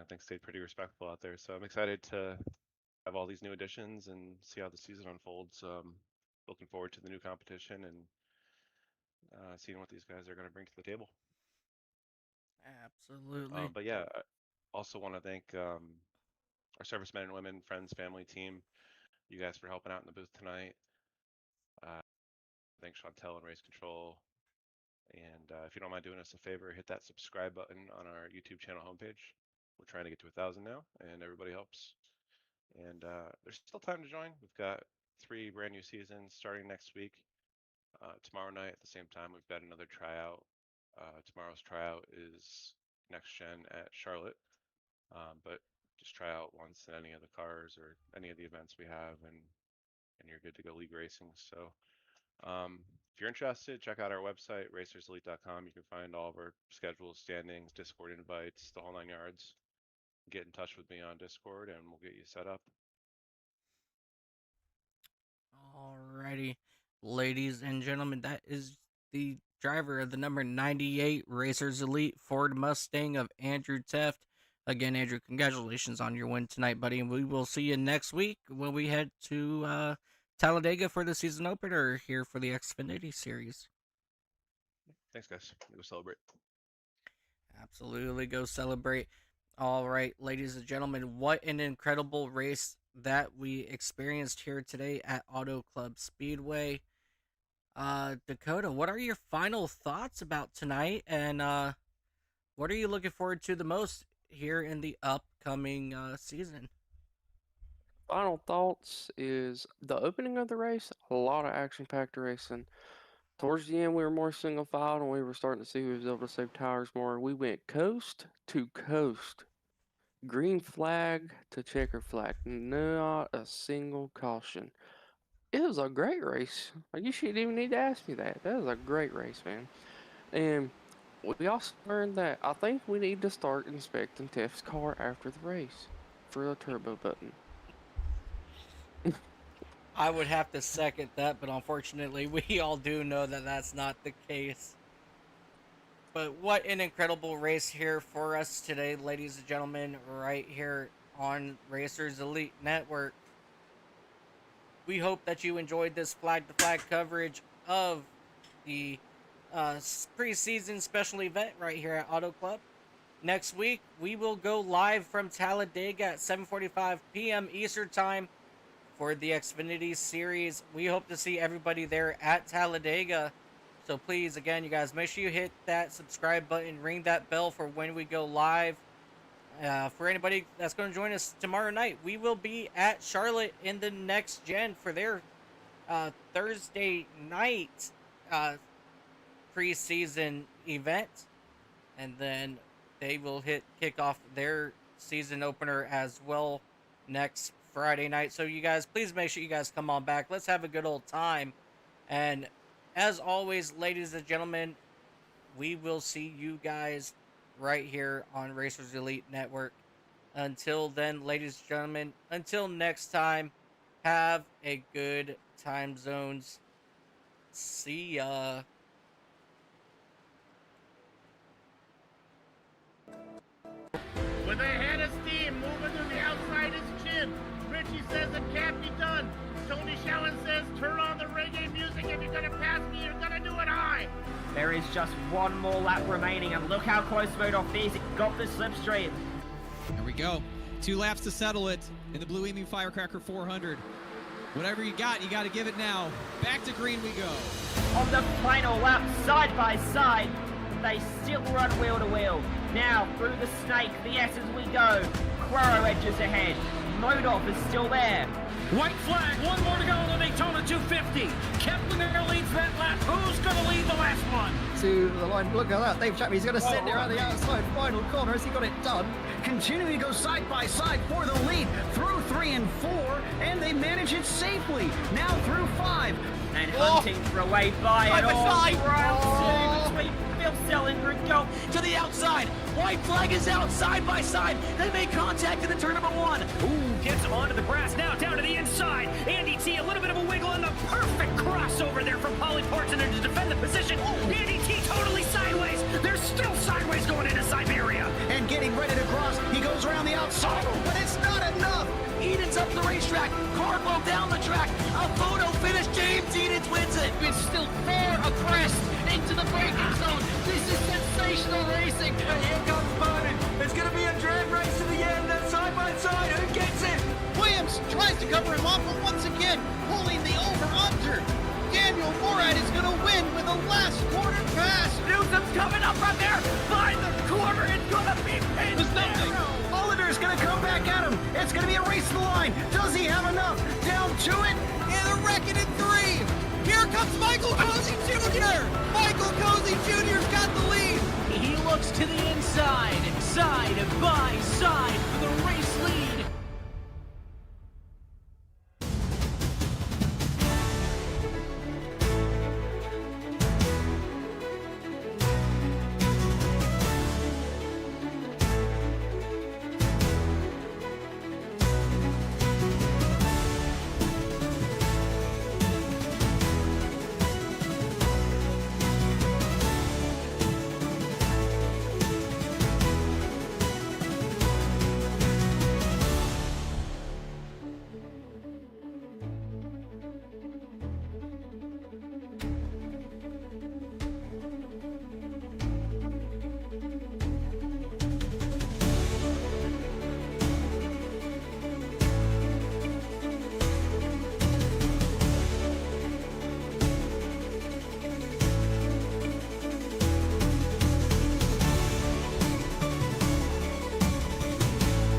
things stayed pretty respectful out there. So I'm excited to have all these new additions and see how the season unfolds. Looking forward to the new competition and seeing what these guys are going to bring to the table. Absolutely. But yeah, I also want to thank our servicemen and women, friends, family, team, you guys for helping out in the booth tonight. Thanks Chantel and Race Control. And if you don't mind doing us a favor, hit that subscribe button on our YouTube channel homepage. We're trying to get to 1,000 now, and everybody helps. And there's still time to join. We've got 3 brand new seasons starting next week. Tomorrow night at the same time, we've got another tryout. Tomorrow's tryout is next gen at Charlotte. But just try out once in any of the cars or any of the events we have, and you're good to go league racing. So if you're interested, check out our website, racerselite.com. You can find all of our schedules, standings, Discord invites, the whole 9 yards. Get in touch with me on Discord and we'll get you set up. Alrighty, ladies and gentlemen, that is the driver of the number 98 Racers Elite Ford Mustang of Andrew Teft. Again, Andrew, congratulations on your win tonight, buddy, and we will see you next week when we head to Talladega for the season opener here for the Xfinity Series. Thanks, guys. Go celebrate. Absolutely, go celebrate. All right, ladies and gentlemen, what an incredible race that we experienced here today at Auto Club Speedway. Dakota, what are your final thoughts about tonight, and what are you looking forward to the most here in the upcoming season? Final thoughts is the opening of the race, a lot of action-packed racing. Towards the end, we were more single file, and we were starting to see who was able to save tires more. We went coast to coast, green flag to checker flag, not a single caution. It was a great race. Like, you shouldn't even need to ask me that. That was a great race, man. And we also learned that I think we need to start inspecting Tiff's car after the race for the turbo button. I would have to second that, but unfortunately, we all do know that that's not the case. But what an incredible race here for us today, ladies and gentlemen, right here on Racers Elite Network. We hope that you enjoyed this flag-to-flag coverage of the preseason special event right here at Auto Club. Next week, we will go live from Talladega at 7:45 p.m. Eastern Time for the Xfinity Series. We hope to see everybody there at Talladega. So please, again, you guys, make sure you hit that subscribe button, ring that bell for when we go live. For anybody that's going to join us tomorrow night, we will be at Charlotte in the next gen for their Thursday night preseason event. And then they will kick off their season opener as well next Friday night. So you guys, please make sure you guys come on back. Let's have a good old time. And as always, ladies and gentlemen, we will see you guys right here on Racers Elite Network Until then, ladies and gentlemen, until next time, have a good time zones. See ya. With a head of steam moving to the outside his chin, Richie says it can't be done. Tony Shallen says turn on the reggae music. If you're gonna pass me, you're gonna do it high. There is just one more lap remaining, and look how close Rudolph is. He got the slipstream. There we go. 2 laps to settle it in the Blue Emu Firecracker 400. Whatever you got to give it now. Back to green we go. On the final lap, side by side, they still run wheel to wheel. Now, through the snake, the S's we go. Quaro edges ahead. Modolf is still there. White flag, one more to go on the Daytona 250. Kepler leads that lap. Who's going to lead the last one? To the line, look at that. Dave Chapman, he's going to send it around the outside final corner. Has he got it done? Continuing to go side by side for the lead through 3 and 4, and they manage it safely. Now through 5. And hunting for a way by it all. Between Phil Sell and Rudolph. To the outside. White flag is out side by side. They make contact in the turn number 1. Ooh, gets him onto the grass. Now down to the inside. Andy T, a little bit of a wiggle, and the perfect crossover there from Polly Parton to defend the position. Andy T totally sideways. They're still sideways going into Siberia. And getting ready to cross, he goes around the outside, but it's not enough. Eden's up the racetrack. Cardwell down the track. A photo finish. James Eden wins it. It's still far abreast into the braking zone. This is sensational racing. And here comes Bowden. It's going to be a drag race to the end. Then side by side. Who gets it? Williams tries to cover him off, but once again, pulling the over-under. Daniel Morad is going to win with the last quarter pass. Newsom's coming up right there. By the corner. It's going to be pinned. Oliver's going to come back at him. It's going to be a race to the line. Does he have enough? Down to it. And a wrecking in 3. Here comes Michael Cozy Jr. Michael Cozy Jr.'s got the lead. He looks to the inside, side by side for the race